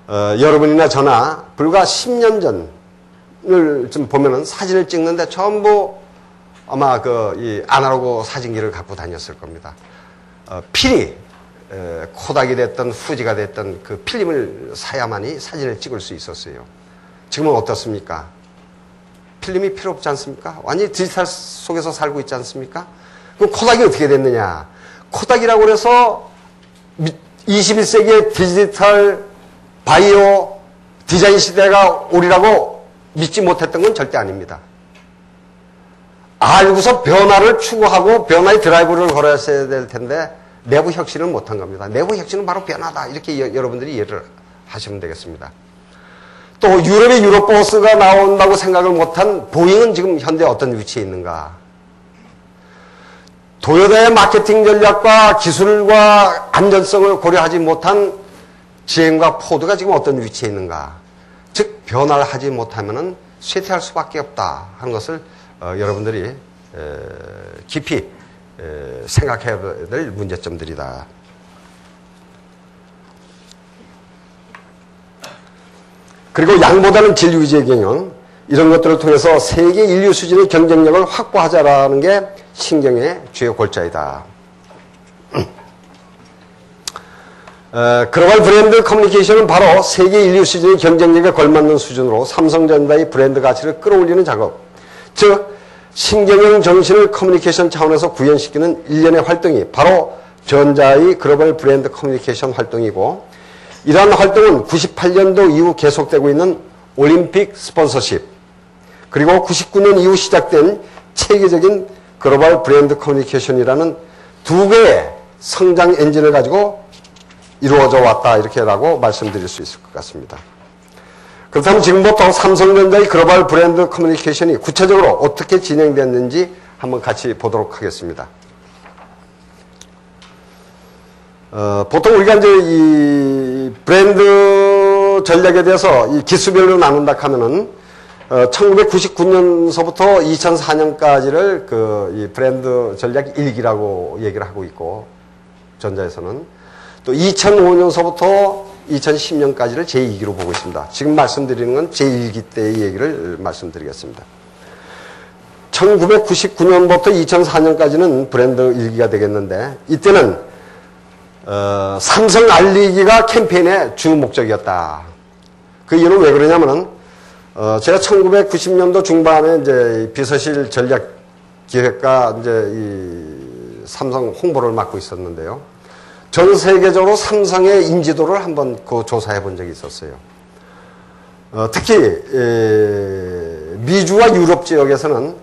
여러분이나 저나 불과 10년 전을 좀 보면은 사진을 찍는데 전부 아마 이 아날로그 사진기를 갖고 다녔을 겁니다. 필히 코닥이 됐던 후지가 됐던 그 필름을 사야만이 사진을 찍을 수 있었어요. 지금은 어떻습니까? 필름이 필요 없지 않습니까? 완전히 디지털 속에서 살고 있지 않습니까? 그럼 코닥이 어떻게 됐느냐? 코닥이라고 해서 21세기의 디지털 바이오 디자인 시대가 오리라고 믿지 못했던 건 절대 아닙니다. 알고서 변화를 추구하고 변화의 드라이브를 걸었어야 될 텐데 내부 혁신을 못한 겁니다. 내부 혁신은 바로 변화다. 이렇게 여러분들이 이해를 하시면 되겠습니다. 또 유럽의 유로버스가 나온다고 생각을 못한 보잉은 지금 현재 어떤 위치에 있는가? 도요타의 마케팅 전략과 기술과 안전성을 고려하지 못한 GM과 포드가 지금 어떤 위치에 있는가? 즉 변화를 하지 못하면은 쇠퇴할 수밖에 없다 하는 것을 여러분들이 깊이 생각해야 될 문제점들이다. 그리고 양보다는 질 위주의 경영, 이런 것들을 통해서 세계 인류 수준의 경쟁력을 확보하자라는 게 신경의 주요 골자이다. 글로벌 브랜드 커뮤니케이션은 바로 세계 인류 수준의 경쟁력에 걸맞는 수준으로 삼성전자의 브랜드 가치를 끌어올리는 작업, 즉 신경영 정신을 커뮤니케이션 차원에서 구현시키는 일련의 활동이 바로 전자의 글로벌 브랜드 커뮤니케이션 활동이고, 이러한 활동은 98년도 이후 계속되고 있는 올림픽 스폰서십, 그리고 99년 이후 시작된 체계적인 글로벌 브랜드 커뮤니케이션이라는 두 개의 성장 엔진을 가지고 이루어져 왔다, 이렇게라고 말씀드릴 수 있을 것 같습니다. 그렇다면 지금부터 삼성전자의 글로벌 브랜드 커뮤니케이션이 구체적으로 어떻게 진행됐는지 한번 같이 보도록 하겠습니다. 보통 우리가 이제 이 브랜드 전략에 대해서 이 기수별로 나눈다 하면은 1999년서부터 2004년까지를 이 브랜드 전략 1기라고 얘기를 하고 있고, 전자에서는 또 2005년서부터 2010년까지를 제2기로 보고 있습니다. 지금 말씀드리는 건 제1기 때의 얘기를 말씀드리겠습니다. 1999년부터 2004년까지는 브랜드 1기가 되겠는데, 이때는 삼성 알리기가 캠페인의 주 목적이었다. 그 이유는 왜 그러냐면은 제가 1990년도 중반에 이제 비서실 전략 기획과 이제 이 삼성 홍보를 맡고 있었는데요. 전 세계적으로 삼성의 인지도를 한번 조사해 본 적이 있었어요. 특히 미주와 유럽 지역에서는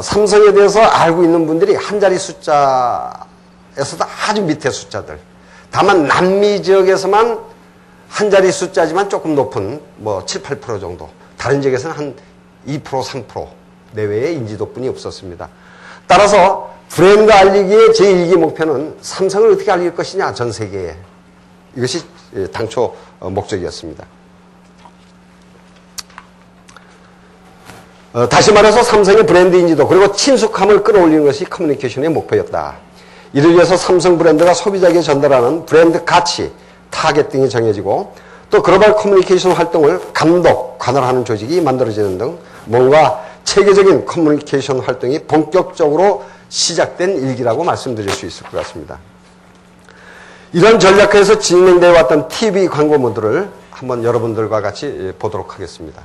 삼성에 대해서 알고 있는 분들이 한 자리 숫자에서도 아주 밑에 숫자들. 다만 남미 지역에서만 한 자리 숫자지만 조금 높은 7, 8% 정도. 다른 지역에서는 한 2%, 3% 내외의 인지도뿐이 없었습니다. 따라서 브랜드 알리기의 제1기 목표는 삼성을 어떻게 알릴 것이냐, 전 세계에. 이것이 당초 목적이었습니다. 다시 말해서 삼성의 브랜드 인지도 그리고 친숙함을 끌어올리는 것이 커뮤니케이션의 목표였다. 이를 위해서 삼성 브랜드가 소비자에게 전달하는 브랜드 가치, 타겟팅이 정해지고, 또 글로벌 커뮤니케이션 활동을 감독, 관할하는 조직이 만들어지는 등 뭔가 체계적인 커뮤니케이션 활동이 본격적으로 시작된 일기라고 말씀드릴 수 있을 것 같습니다. 이런 전략에서 진행되어 왔던 TV 광고물들을 한번 여러분들과 같이 보도록 하겠습니다.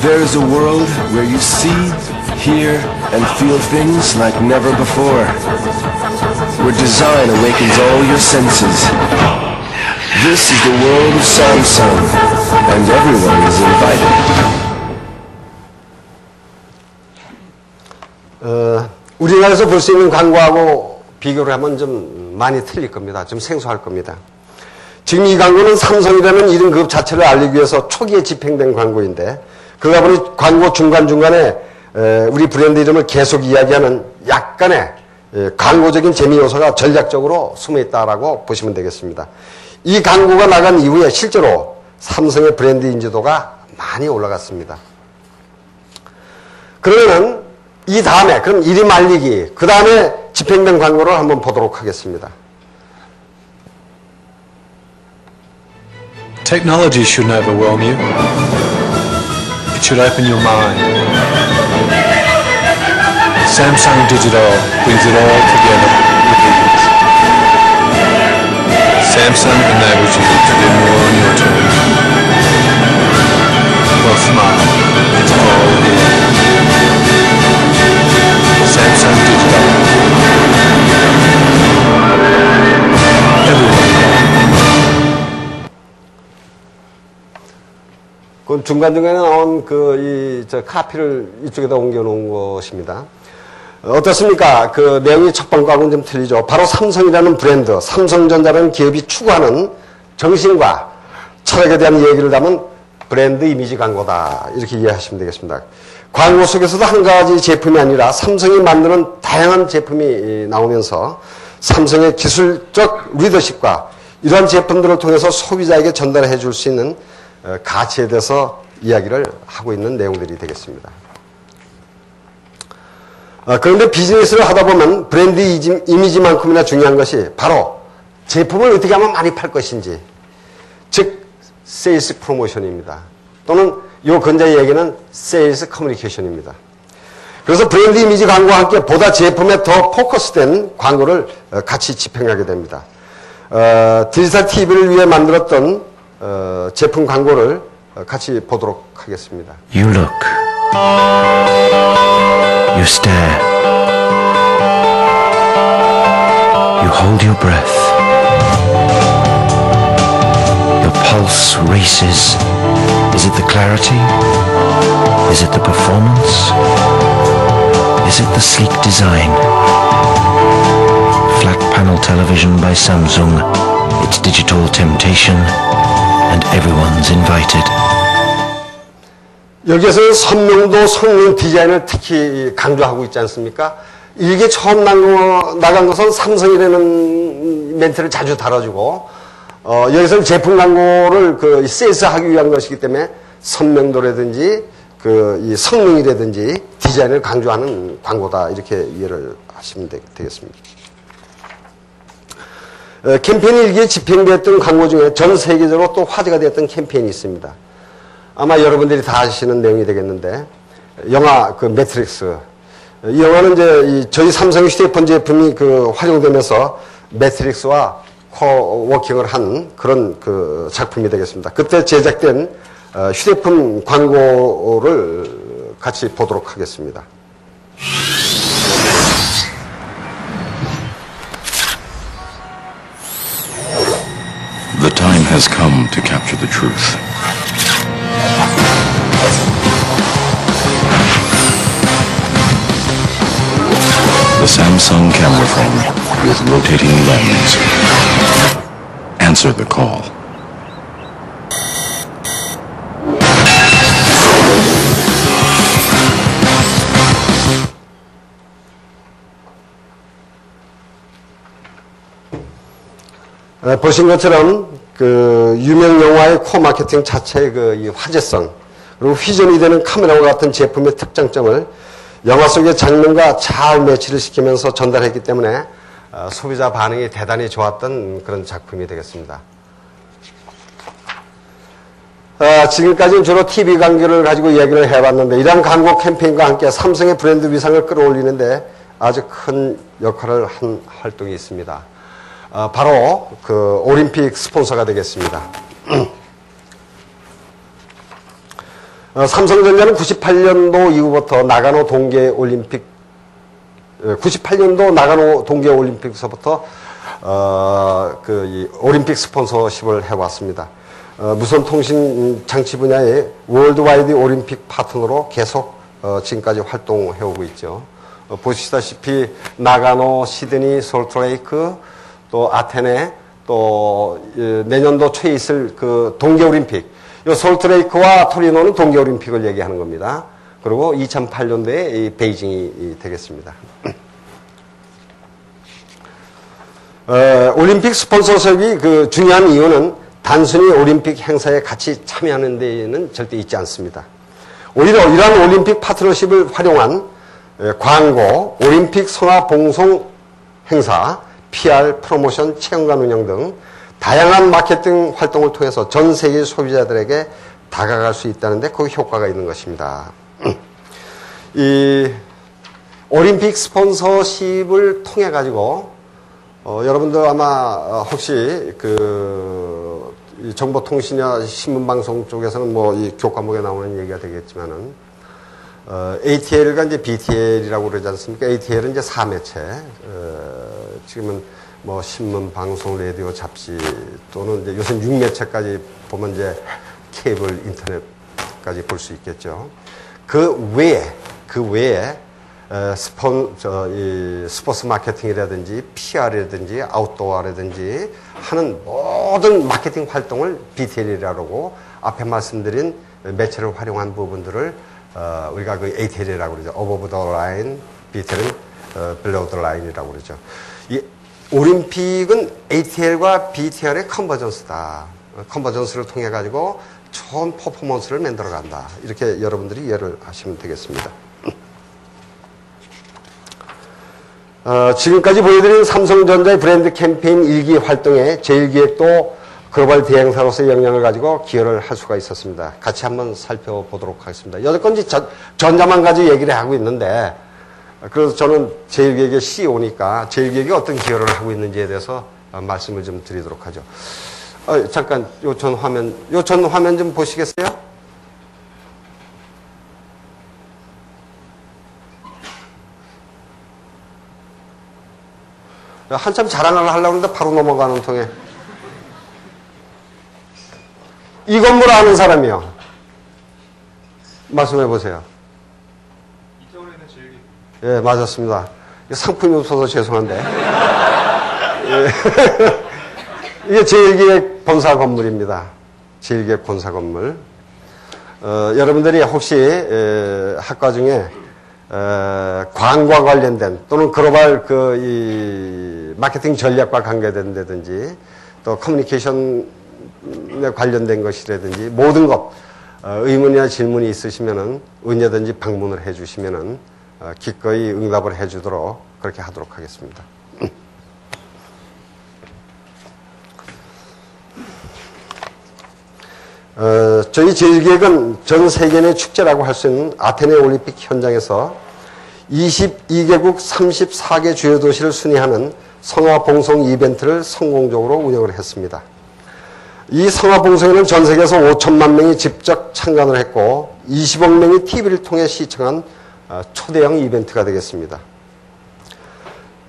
There is a world where you see, hear, and feel things like never before. Where design awakens all your senses. This is the world of Samsung, and everyone is invited. 우리나라에서 볼 수 있는 광고하고 비교를 하면 좀 많이 틀릴 겁니다. 좀 생소할 겁니다. 지금 이 광고는 삼성이라는 이름 그 자체를 알리기 위해서 초기에 집행된 광고인데, 그러다 보니 광고 중간중간에 우리 브랜드 이름을 계속 이야기하는 약간의 광고적인 재미 요소가 전략적으로 숨어 있다라고 보시면 되겠습니다. 이 광고가 나간 이후에 실제로 삼성의 브랜드 인지도가 많이 올라갔습니다. 그러면 이 다음에, 그럼 이리 말리기, 그 다음에 집행된 광고를 한번 보도록 하겠습니다. Technology shouldn't overwhelm you. It should open your mind. Samsung Digital brings it all together with ease. Samsung enables you to do more on your terms. Well, smart. It's all here. Samsung Digital. Everyone. 그 중간중간에 나온 저 카피를 이쪽에다 옮겨놓은 것입니다. 어떻습니까? 그 내용이 첫 번과는 좀 틀리죠. 바로 삼성이라는 브랜드, 삼성전자라는 기업이 추구하는 정신과 철학에 대한 얘기를 담은 브랜드 이미지 광고다. 이렇게 이해하시면 되겠습니다. 광고 속에서도 한 가지 제품이 아니라 삼성이 만드는 다양한 제품이 나오면서 삼성의 기술적 리더십과 이러한 제품들을 통해서 소비자에게 전달해 줄 수 있는 가치에 대해서 이야기를 하고 있는 내용들이 되겠습니다. 그런데 비즈니스를 하다 보면 브랜드 이미지만큼이나 중요한 것이 바로 제품을 어떻게 하면 많이 팔 것인지, 즉 세일스 프로모션입니다. 또는 요 근자의 얘기는 세일스 커뮤니케이션입니다. 그래서 브랜드 이미지 광고와 함께 보다 제품에 더 포커스된 광고를 같이 집행하게 됩니다. 디지털 TV를 위해 만들었던 제품 광고를 같이 보도록 하겠습니다. You look. You stare. You hold your breath. Your pulse races. Is it the clarity? Is it the performance? Is it the sleek design? Flat panel television by Samsung. It's digital temptation. And everyone's invited. 여기에서는 선명도, 성능, 디자인을 특히 강조하고 있지 않습니까? 이게 처음 나간 것은 삼성이라는 멘트를 자주 달아주고, 여기서는 제품 광고를 세일스하기 위한 것이기 때문에 선명도라든지, 이 성능이라든지 디자인을 강조하는 광고다. 이렇게 이해를 하시면 되겠습니다. 캠페인 일기에 집행되었던 광고 중에 전 세계적으로 또 화제가 되었던 캠페인이 있습니다. 아마 여러분들이 다 아시는 내용이 되겠는데, 영화 매트릭스. 이 영화는 이제 저희 삼성의 휴대폰 제품이 활용되면서 매트릭스와 코워킹을 한 그런 작품이 되겠습니다. 그때 제작된 휴대폰 광고를 같이 보도록 하겠습니다. The time has come to capture the truth. The Samsung camera phone with rotating lens. Answer the call. 보신 것처럼 유명 영화의 코 마케팅 자체의 이 화제성, 그리고 휘전이 되는 카메라와 같은 제품의 특장점을 영화 속의 장면과 잘 매치를 시키면서 전달했기 때문에 소비자 반응이 대단히 좋았던 그런 작품이 되겠습니다. 지금까지는 주로 TV 광고를 가지고 이야기를 해봤는데, 이러한 광고 캠페인과 함께 삼성의 브랜드 위상을 끌어올리는데 아주 큰 역할을 한 활동이 있습니다. 바로 올림픽 스폰서가 되겠습니다. 삼성전자는 98년도 이후부터 나가노 동계올림픽, 98년도 나가노 동계올림픽서부터 이 올림픽 스폰서십을 해왔습니다. 무선 통신 장치 분야의 월드와이드 올림픽 파트너로 계속 지금까지 활동해오고 있죠. 보시다시피 나가노, 시드니, 솔트레이크, 또 아테네, 또 내년도 초에 있을 동계올림픽, 이 솔트레이크와 토리노는 동계올림픽을 얘기하는 겁니다. 그리고 2008년도에 이 베이징이 되겠습니다. 올림픽 스폰서십이 중요한 이유는 단순히 올림픽 행사에 같이 참여하는 데에는 절대 있지 않습니다. 오히려 이러한 올림픽 파트너십을 활용한 광고, 올림픽 성화 봉송 행사, PR, 프로모션, 체험관 운영 등 다양한 마케팅 활동을 통해서 전 세계 소비자들에게 다가갈 수 있다는데 그 효과가 있는 것입니다. 이 올림픽 스폰서십을 통해 가지고 여러분들 아마 혹시 그 정보통신이나 신문방송 쪽에서는 뭐 이 교과목에 나오는 얘기가 되겠지만은 ATL과 이제 BTL이라고 그러지 않습니까? ATL은 이제 4매체, 지금은 뭐 신문, 방송, 라디오, 잡지 또는 이제 요새 6매체까지 보면 이제 케이블, 인터넷까지 볼 수 있겠죠. 그 외에 스포츠 마케팅이라든지 PR이라든지 아웃도어라든지 하는 모든 마케팅 활동을 BTL이라고 하고 앞에 말씀드린 매체를 활용한 부분들을 우리가 그 ATL이라고 그러죠. Above the line, BTL은 Below the line이라고 그러죠. 이 올림픽은 ATL과 BTL의 컨버전스다. 컨버전스를 통해 가지고 좋은 퍼포먼스를 만들어 간다. 이렇게 여러분들이 이해를 하시면 되겠습니다. 지금까지 보여드린 삼성전자의 브랜드 캠페인 1기 활동에 제1기획도 글로벌 대행사로서의 영향을 가지고 기여를 할 수가 있었습니다. 같이 한번 살펴보도록 하겠습니다. 여태껏 전자만 가지고 얘기를 하고 있는데, 그래서 저는 제1기획의 CEO니까 제1기획이 어떤 기여를 하고 있는지에 대해서 말씀을 좀 드리도록 하죠. 잠깐 요천 화면 좀 보시겠어요? 한참 자랑을 하려고 하는데 바로 넘어가는 통에. 이 건물 아는 사람이요? 말씀해 보세요. 이쪽으로 있는 제일 예, 맞았습니다. 상품이 없어서 죄송한데. 예. 이게 제1기획 본사 건물입니다. 제1기획 본사 건물. 여러분들이 혹시 학과 중에 광고와 관련된 또는 글로벌 이 마케팅 전략과 관계된다든지 또 커뮤니케이션에 관련된 것이라든지 모든 것 의문이나 질문이 있으시면은 언제든지 방문을 해주시면은 기꺼이 응답을 해주도록 그렇게 하도록 하겠습니다. 저희 제1기획은 전 세계의 축제라고 할 수 있는 아테네 올림픽 현장에서 22개국 34개 주요 도시를 순회하는 성화봉송 이벤트를 성공적으로 운영을 했습니다. 이 성화봉송에는 전 세계에서 5천만 명이 직접 참관을 했고 20억 명이 TV를 통해 시청한 초대형 이벤트가 되겠습니다.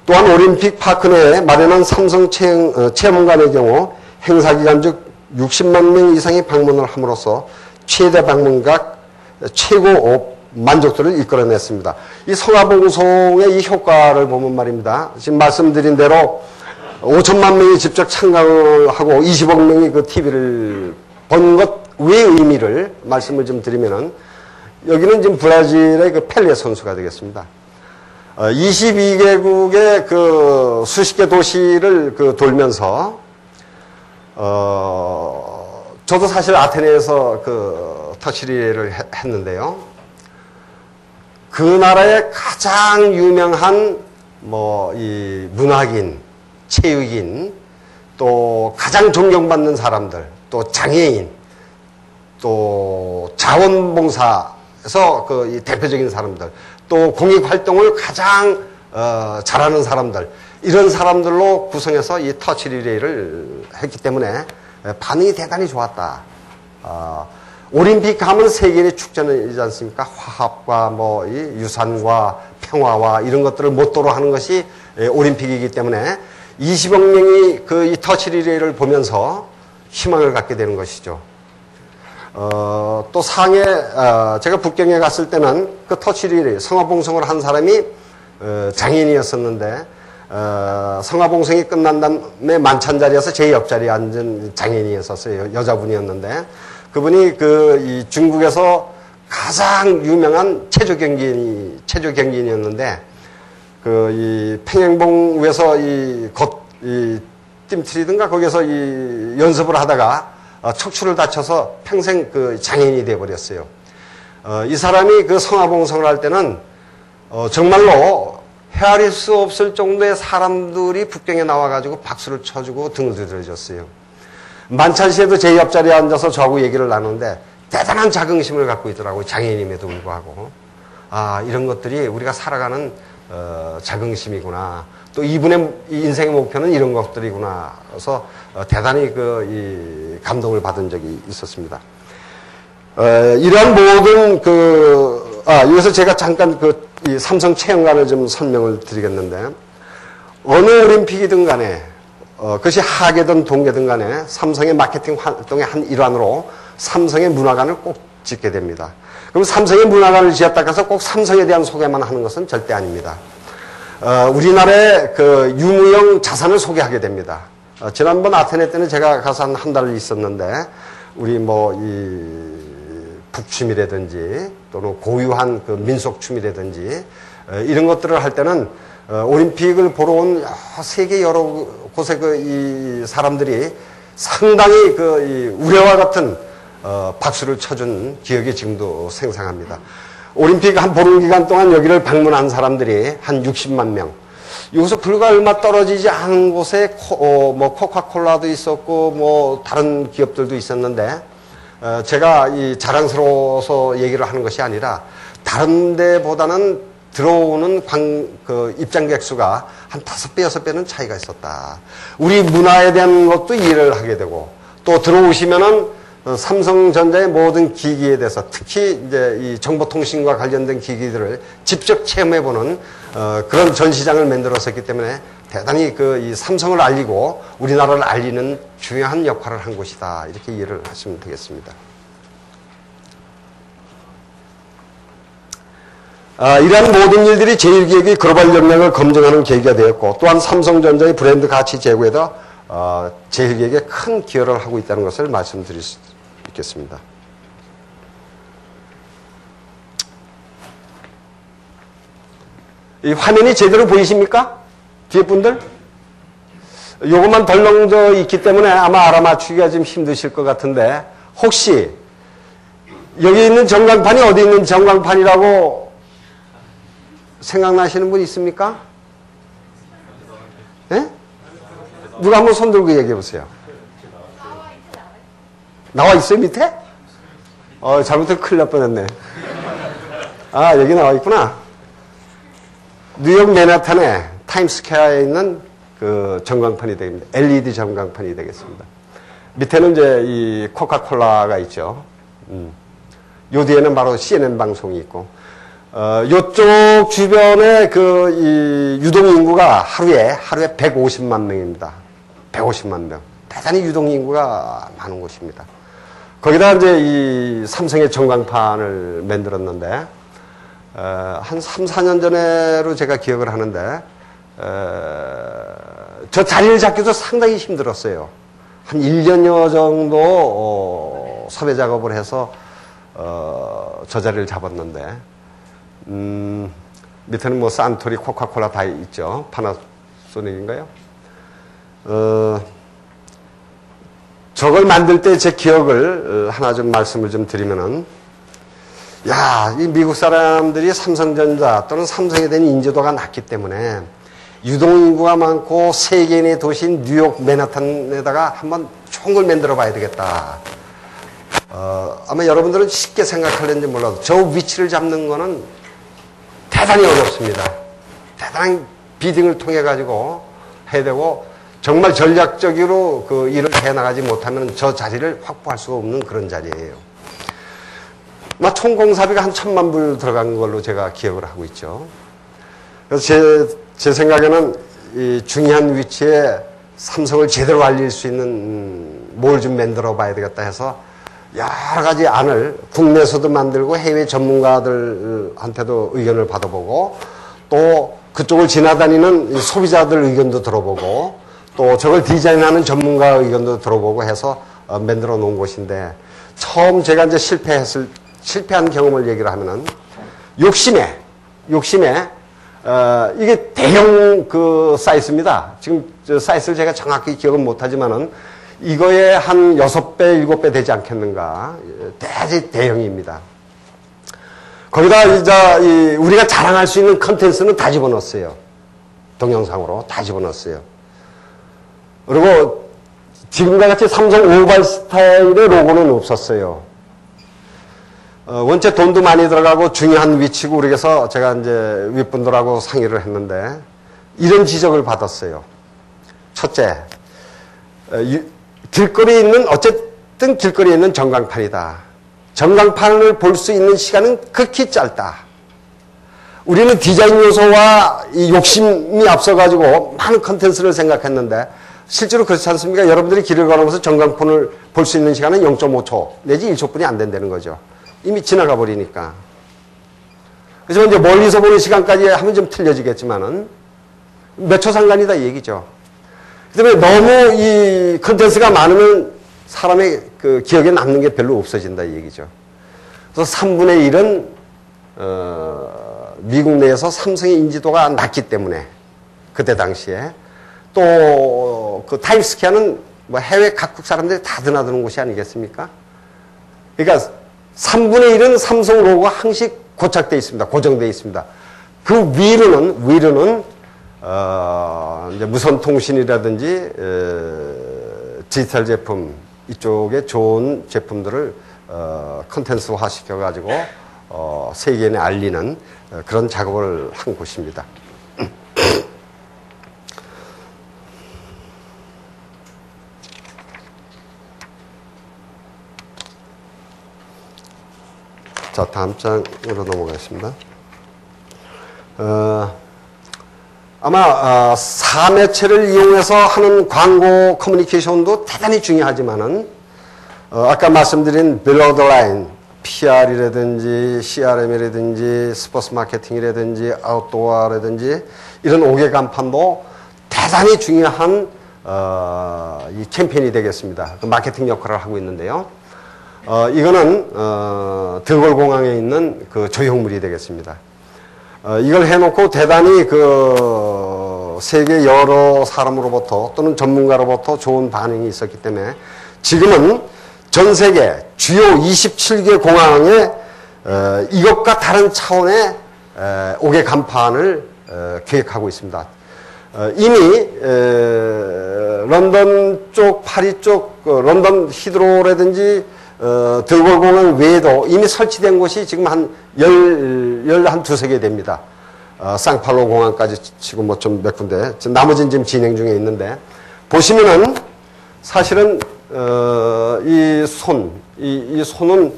또한 올림픽 파크 내에 마련한 삼성 체험관의 경우 행사 기간 중 60만 명 이상이 방문을 함으로써 최대 방문각 최고 만족도를 이끌어냈습니다. 이 성화봉송의 이 효과를 보면 말입니다. 지금 말씀드린 대로 5천만 명이 직접 참가를 하고 20억 명이 그 TV를 본 것 외의 의미를 말씀을 좀 드리면은 여기는 지금 브라질의 그 펠레 선수가 되겠습니다. 22개국의 그 수십 개 도시를 그 돌면서 저도 사실 아테네에서 그 터치리레이를 했는데요. 그 나라의 가장 유명한 이 문학인, 체육인, 또 가장 존경받는 사람들, 또 장애인, 또 자원봉사에서 이 대표적인 사람들, 또 공익활동을 가장 잘하는 사람들, 이런 사람들로 구성해서 이 터치리레이를 했기 때문에 반응이 대단히 좋았다. 올림픽 하면 세계의 축제이지 않습니까? 화합과 이 유산과 평화와 이런 것들을 모토로 하는 것이 올림픽이기 때문에 20억 명이 이 터치리레이를 보면서 희망을 갖게 되는 것이죠. 또 상해, 제가 북경에 갔을 때는 그 터치리레이, 성화봉송을 한 사람이 장애인이었었는데, 성화봉송이 끝난 다음에 만찬 자리에서 제 옆자리에 앉은 장애인이었었어요. 여자분이었는데, 그분이 이 중국에서 가장 유명한 체조 경기인이었는데, 이 평행봉에서 띠틀이든가 거기서 연습을 하다가 척추를 다쳐서 평생 장애인이 되어버렸어요. 이 사람이 그 성화봉송을 할 때는 정말로 헤아릴 수 없을 정도의 사람들이 북경에 나와가지고 박수를 쳐주고 등을 들어줬어요. 만찬시에도 제 옆자리에 앉아서 저하고 얘기를 나누는데 대단한 자긍심을 갖고 있더라고요. 장애인임에도 불구하고. 아, 이런 것들이 우리가 살아가는 자긍심이구나. 또 이분의 인생의 목표는 이런 것들이구나. 그래서 대단히 이 감동을 받은 적이 있었습니다. 이러한 모든 여기서 제가 잠깐 이 삼성 체험관을 좀 설명을 드리겠는데, 어느 올림픽이든 간에, 그것이 하계든 동계든 간에 삼성의 마케팅 활동의 한 일환으로 삼성의 문화관을 꼭 짓게 됩니다. 그럼 삼성의 문화관을 지었다고 해서 꼭 삼성에 대한 소개만 하는 것은 절대 아닙니다. 우리나라의 유무형 자산을 소개하게 됩니다. 지난번 아테네 때는 제가 가서 한 달을 있었는데, 우리 북춤이라든지 또는 고유한 민속춤이라든지 이런 것들을 할 때는 올림픽을 보러 온 세계 여러 곳의 이 사람들이 상당히 이 우레와 같은 박수를 쳐준 기억이 지금도 생생합니다. 올림픽 한 보름 기간 동안 여기를 방문한 사람들이 한 60만 명. 여기서 불과 얼마 떨어지지 않은 곳에 코카콜라도 있었고 다른 기업들도 있었는데, 제가 이 자랑스러워서 얘기를 하는 것이 아니라 다른 데보다는 들어오는 입장객 수가 한 5배, 6배는 차이가 있었다. 우리 문화에 대한 것도 이해를 하게 되고, 또 들어오시면은 삼성전자의 모든 기기에 대해서, 특히 이제 이 정보통신과 관련된 기기들을 직접 체험해보는 그런 전시장을 만들었었기 때문에 대단히 이 삼성을 알리고 우리나라를 알리는 중요한 역할을 한 곳이다. 이렇게 이해를 하시면 되겠습니다. 이러한 모든 일들이 제1기획의 글로벌 역량을 검증하는 계기가 되었고, 또한 삼성전자의 브랜드 가치 제고에도 제1기획에 큰 기여를 하고 있다는 것을 말씀드릴 수 있겠습니다. 이 화면이 제대로 보이십니까? 뒤에 분들? 요것만 덜렁져 있기 때문에 아마 알아맞추기가 좀 힘드실 것 같은데, 혹시 여기 있는 전광판이 어디 있는 전광판이라고 생각나시는 분 있습니까? 예? 누가 한번 손 들고 얘기해 보세요. 나와 있어요, 밑에? 잘못해서 큰일 날 뻔했네. 아, 여기 나와 있구나. 뉴욕 맨하탄에 타임스퀘어에 있는 전광판이 되겠습니다. LED 전광판이 되겠습니다. 밑에는 이제 이 코카콜라가 있죠. 요 뒤에는 바로 CNN 방송이 있고, 요쪽 주변에 이 유동 인구가 하루에 150만 명입니다. 150만 명. 대단히 유동 인구가 많은 곳입니다. 거기다 이제 이 삼성의 전광판을 만들었는데, 한 3, 4년 전에로 제가 기억을 하는데, 저 자리를 잡기도 상당히 힘들었어요. 한 1년여 정도 섭외 작업을 해서 저 자리를 잡았는데, 밑에는 산토리, 코카콜라 다 있죠. 파나소닉인가요? 저걸 만들 때 제 기억을 하나 좀 말씀을 좀 드리면은, 이 미국 사람들이 삼성전자 또는 삼성에 대한 인지도가 낮기 때문에 유동인구가 많고 세계인의 도시인 뉴욕 맨하탄에다가 한번 좋은 걸 만들어 봐야 되겠다. 아마 여러분들은 쉽게 생각할는지 몰라도 저 위치를 잡는 거는 대단히 어렵습니다. 대단한 비딩을 통해 가지고 해야 되고, 정말 전략적으로 그 일을 해나가지 못하면 저 자리를 확보할 수가 없는 그런 자리예요. 총 공사비가 한 1,000만 불 들어간 걸로 제가 기억을 하고 있죠. 그래서 제 생각에는 이 중요한 위치에 삼성을 제대로 알릴 수 있는 뭘 좀 만들어 봐야 되겠다 해서 여러 가지 안을 국내에서도 만들고 해외 전문가들한테도 의견을 받아보고, 또 그쪽을 지나다니는 실소비자들 의견도 들어보고, 또 저걸 디자인하는 전문가 의견도 들어보고 해서 만들어 놓은 곳인데, 처음 제가 이제 실패한 경험을 얘기를 하면은, 욕심에 이게 대형 사이즈입니다. 지금 저 사이즈를 제가 정확히 기억은 못하지만은 이거에 한 6배, 7배 되지 않겠는가. 대지 대형입니다. 거기다 이제 우리가 자랑할 수 있는 컨텐츠는 다 집어넣었어요. 동영상으로 다 집어넣었어요. 그리고 지금과 같이 삼성 오발 스타일의 로고는 없었어요. 원체 돈도 많이 들어가고 중요한 위치고 그래서 제가 이제 윗분들하고 상의를 했는데 이런 지적을 받았어요. 첫째, 길거리에 있는 어쨌든 길거리에 있는 전광판이다. 전광판을 볼 수 있는 시간은 극히 짧다. 우리는 디자인 요소와 이 욕심이 앞서가지고 많은 컨텐츠를 생각했는데 실제로 그렇지 않습니까? 여러분들이 길을 걸으면서 전광판을 볼 수 있는 시간은 0.5초 내지 1초뿐이 안 된다는 거죠. 이미 지나가 버리니까. 그래서 이제 멀리서 보는 시간까지 하면 좀 틀려지겠지만은 몇 초 상관이다 이 얘기죠. 그다음에 너무 이 컨텐츠가 많으면 사람의 그 기억에 남는 게 별로 없어진다 이 얘기죠. 그래서 3분의 1은 미국 내에서 삼성의 인지도가 낮기 때문에 그때 당시에 또 그 타임스퀘어는 뭐 해외 각국 사람들이 다 드나드는 곳이 아니겠습니까? 그러니까 3분의 1은 삼성 로고가 항시 고착되어 있습니다. 고정되어 있습니다. 그 위로는 이제 무선 통신이라든지 디지털 제품 이쪽에 좋은 제품들을 컨텐츠화 시켜가지고 세계인에 알리는 그런 작업을 한 곳입니다. 자, 다음 장으로 넘어가겠습니다. 아마 사매체를 이용해서 하는 광고 커뮤니케이션도 대단히 중요하지만은 아까 말씀드린 below the line, PR이라든지 CRM이라든지 스포츠 마케팅이라든지 아웃도어라든지 이런 5개 간판도 대단히 중요한 이 캠페인이 되겠습니다. 그 마케팅 역할을 하고 있는데요. 이거는 드골공항에 있는 그 조형물이 되겠습니다. 이걸 해놓고 대단히 그 세계 여러 사람으로부터 또는 전문가로부터 좋은 반응이 있었기 때문에 지금은 전 세계 주요 27개 공항에 이것과 다른 차원의 5개 간판을 계획하고 있습니다. 이미 런던 쪽, 파리 쪽, 런던 히드로라든지 드골공항 외에도 이미 설치된 곳이 지금 한 두세 개 됩니다. 상팔로 공항까지 지금 뭐 좀 몇 군데, 나머지는 지금 진행 중에 있는데, 보시면은 사실은, 이 손은,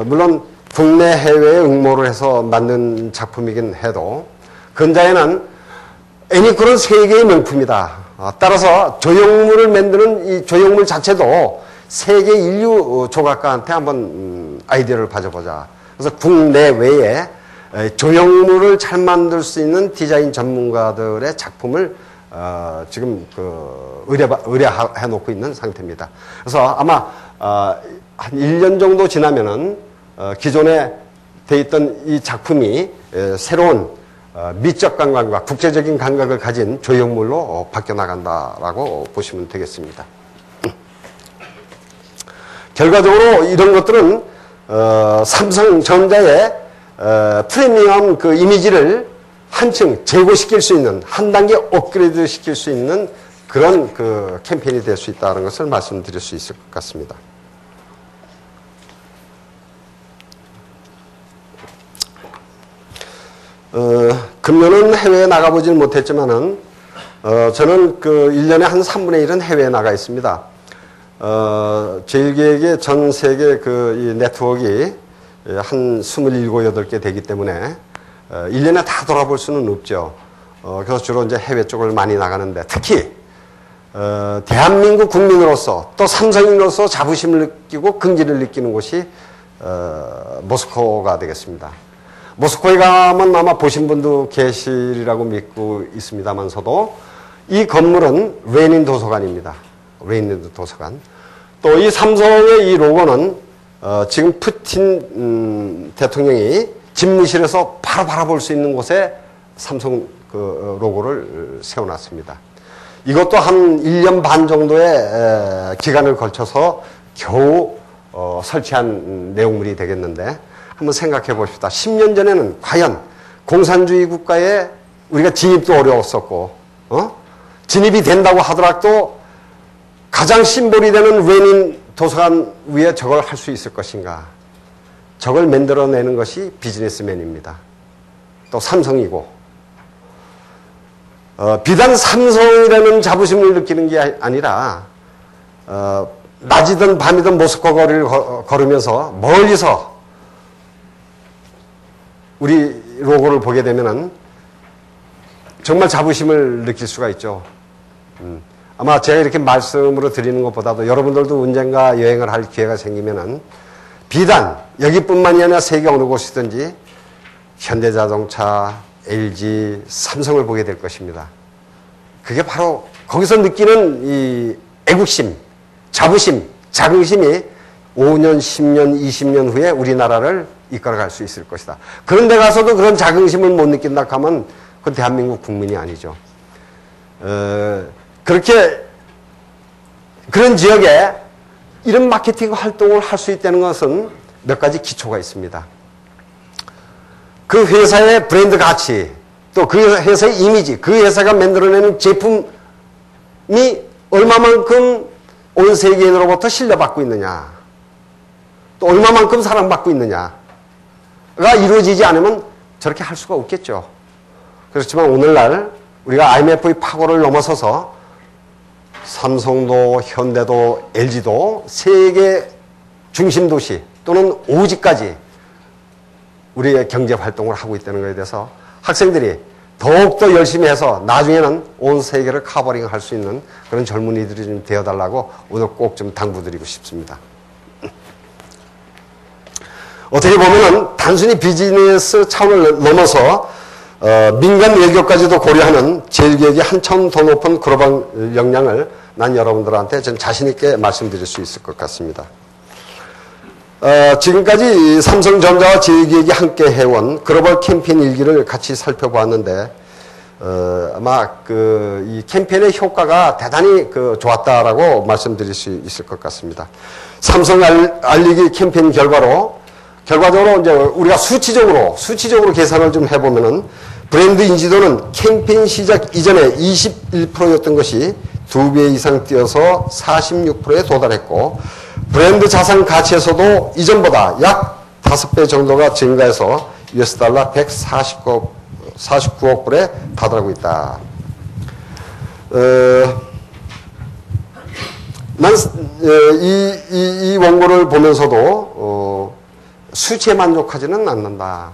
물론 국내 해외에 응모를 해서 만든 작품이긴 해도, 근자에는 애니콜은 세계의 명품이다. 따라서 조형물을 만드는 이 조형물 자체도 세계 인류 조각가한테 한번 아이디어를 가져보자. 그래서 국내외에 조형물을 잘 만들 수 있는 디자인 전문가들의 작품을 지금 의뢰해 놓고 있는 상태입니다. 그래서 아마 한 1년 정도 지나면은 기존에 돼 있던 이 작품이 새로운 미적 감각과 국제적인 감각을 가진 조형물로 바뀌어 나간다라고 보시면 되겠습니다. 결과적으로 이런 것들은 삼성전자의 프리미엄 그 이미지를 한층 제고시킬 수 있는, 한 단계 업그레이드 시킬 수 있는 그런 그 캠페인이 될 수 있다는 것을 말씀드릴 수 있을 것 같습니다. 금년은 해외에 나가보질 못했지만은 저는 그 1년에 한 3분의 1은 해외에 나가 있습니다. 제일기획의 전 세계 이 네트워크가 한 27, 8개 되기 때문에 1년에 다 돌아볼 수는 없죠. 그래서 주로 이제 해외 쪽을 많이 나가는데 특히 대한민국 국민으로서 또 삼성인으로서 자부심을 느끼고 긍지를 느끼는 곳이 모스크바가 되겠습니다. 모스크바에 가면 아마 보신 분도 계시리라고 믿고 있습니다만서도 이 건물은 레닌 도서관입니다. 레닌 도서관. 또 이 삼성의 이 로고는 지금 푸틴 대통령이 집무실에서 바로 바라볼 수 있는 곳에 삼성 그 로고를 세워놨습니다. 이것도 한 1년 반 정도의 기간을 걸쳐서 겨우 설치한 내용물이 되겠는데 한번 생각해 봅시다. 10년 전에는 과연 공산주의 국가에 우리가 진입도 어려웠었고, 진입이 된다고 하더라도 가장 심볼이 되는 레닌 도서관 위에 저걸 할 수 있을 것인가? 저걸 만들어내는 것이 비즈니스맨입니다. 또 삼성이고, 비단 삼성이라는 자부심을 느끼는 게 아니라, 낮이든 밤이든 모스크바 거리를 걸으면서 멀리서 우리 로고를 보게 되면은 정말 자부심을 느낄 수가 있죠. 아마 제가 이렇게 말씀으로 드리는 것보다도 여러분들도 언젠가 여행을 할 기회가 생기면은 비단 여기뿐만이 아니라 세계 어느 곳이든지 현대자동차, LG, 삼성을 보게 될 것입니다. 그게 바로 거기서 느끼는 이 애국심, 자부심, 자긍심이 5년, 10년, 20년 후에 우리나라를 이끌어갈 수 있을 것이다. 그런 데 가서도 그런 자긍심을 못 느낀다 하면 그건 대한민국 국민이 아니죠. 그렇게 그런 지역에 이런 마케팅 활동을 할 수 있다는 것은 몇 가지 기초가 있습니다. 그 회사의 브랜드 가치, 또 그 회사의 이미지, 그 회사가 만들어내는 제품이 얼마만큼 온 세계인으로부터 신뢰받고 있느냐, 또 얼마만큼 사랑받고 있느냐가 이루어지지 않으면 저렇게 할 수가 없겠죠. 그렇지만 오늘날 우리가 IMF의 파고를 넘어서서 삼성도 현대도 LG도 세계 중심 도시 또는 오지까지 우리의 경제 활동을 하고 있다는 것에 대해서 학생들이 더욱더 열심히 해서 나중에는 온 세계를 커버링 할 수 있는 그런 젊은이들이 좀 되어달라고 오늘 꼭 좀 당부드리고 싶습니다. 어떻게 보면은 단순히 비즈니스 차원을 넘어서 민간 외교까지도 고려하는 제일기획이 한참 더 높은 글로벌 역량을 난 여러분들한테 전 자신 있게 말씀드릴 수 있을 것 같습니다. 지금까지 삼성전자와 제일기획이 함께 해온 글로벌 캠페인 일기를 같이 살펴보았는데 아마 이 캠페인의 효과가 대단히 좋았다라고 말씀드릴 수 있을 것 같습니다. 삼성 알리기 캠페인 결과적으로 이제 우리가 수치적으로 계산을 좀 해보면은 브랜드 인지도는 캠페인 시작 이전에 21%였던 것이 2배 이상 뛰어서 46%에 도달했고, 브랜드 자산 가치에서도 이전보다 약 5배 정도가 증가해서 $149억 불에 다다르고 있다. 난 이 원고를 보면서도 수치에 만족하지는 않는다.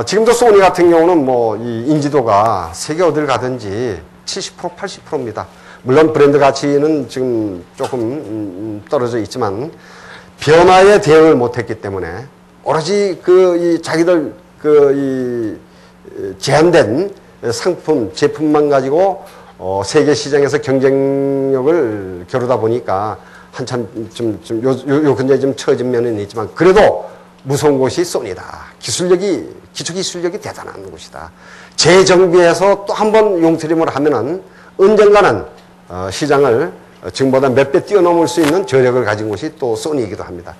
지금도 소니 같은 경우는 이 인지도가 세계 어딜 가든지 70%, 80%입니다. 물론 브랜드 가치는 지금 조금 떨어져 있지만 변화에 대응을 못했기 때문에 오로지 자기들 제한된 상품, 제품만 가지고 세계 시장에서 경쟁력을 겨루다 보니까 한참 요 근처에 좀 처진 면은 있지만 그래도 무서운 곳이 소니다. 기초 기술력이 대단한 곳이다. 재정비해서 또 한 번 용트림을 하면은 언젠가는 시장을 지금보다 몇 배 뛰어넘을 수 있는 저력을 가진 곳이 또 소니이기도 합니다.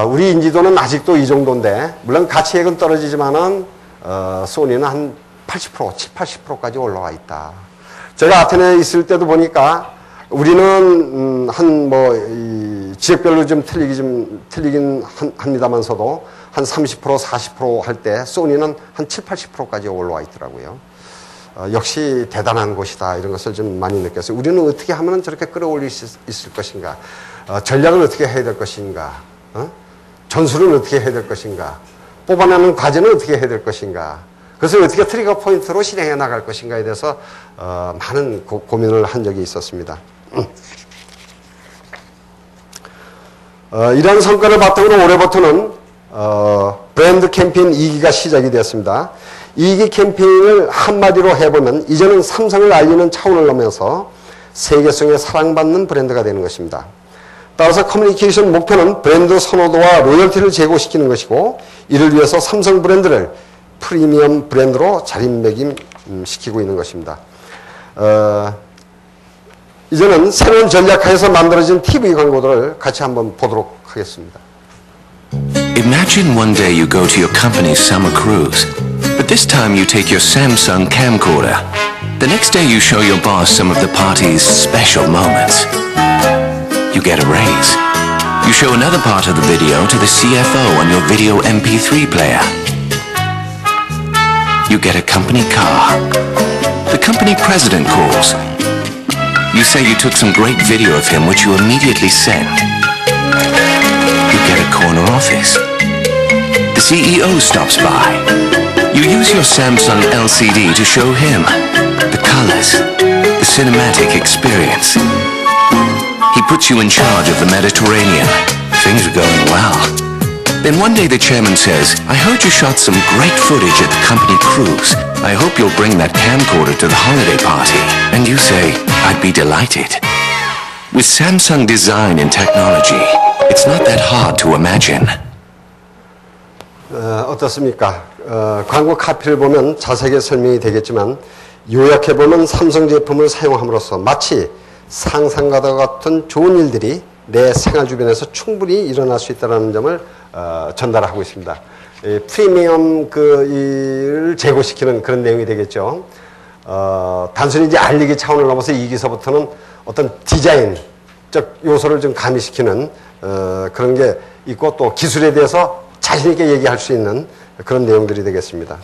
우리 인지도는 아직도 이 정도인데, 물론 가치액은 떨어지지만은, 소니는 한 80%, 70, 80%까지 올라와 있다. 제가 아테네에 있을 때도 보니까 우리는 지역별로 좀 틀리긴 합니다만서도 한 30%, 40% 할 때 소니는 한 7, 80%까지 올라와 있더라고요. 역시 대단한 곳이다. 이런 것을 좀 많이 느꼈어요. 우리는 어떻게 하면 저렇게 끌어올릴 수 있을 것인가? 전략을 어떻게 해야 될 것인가? 전술은 어떻게 해야 될 것인가? 뽑아내는 과제는 어떻게 해야 될 것인가? 그것을 어떻게 트리거 포인트로 실행해 나갈 것인가에 대해서 많은 고민을 한 적이 있었습니다. 이러한 성과를 바탕으로 올해부터는 브랜드 캠페인 2기가 시작이 되었습니다. 2기 캠페인을 한마디로 해보면 이제는 삼성을 알리는 차원을 넘어서 세계성에 사랑받는 브랜드가 되는 것입니다. 따라서 커뮤니케이션 목표는 브랜드 선호도와 로열티를 제고시키는 것이고, 이를 위해서 삼성 브랜드를 프리미엄 브랜드로 자리매김시키고 있는 것입니다. 이제는 새로운 전략하에서 만들어진 TV 광고들을 같이 한번 보도록 하겠습니다. Imagine one day you go to your company's summer cruise, but this time you take your Samsung camcorder. The next day you show your boss some of the party's special moments. You get a raise. You show another part of the video to the CFO on your video MP3 player. You get a company car. The company president calls. You say you took some great video of him, which you immediately send. You get a corner office. The CEO stops by. You use your Samsung LCD to show him the colors, the cinematic experience. He puts you in charge of the Mediterranean. Things are going well. Then one day the chairman says, I heard you shot some great footage at the company cruise. I hope you'll bring that camcorder to the holiday party. And you say, I'd be delighted. With Samsung design and technology, it's not that hard to imagine. 어떻습니까? 광고 카피를 보면 자세하게 설명이 되겠지만 요약해보면 삼성 제품을 사용함으로써 마치 상상과도 같은 좋은 일들이 내 생활 주변에서 충분히 일어날 수 있다는 점을 전달하고 있습니다. 프리미엄 를 제고시키는 그런 내용이 되겠죠. 단순히 이제 알리기 차원을 넘어서 이 기서부터는 어떤 디자인적 요소를 좀 가미시키는 그런 게 있고 또 기술에 대해서 자신 있게 얘기할 수 있는 그런 내용들이 되겠습니다.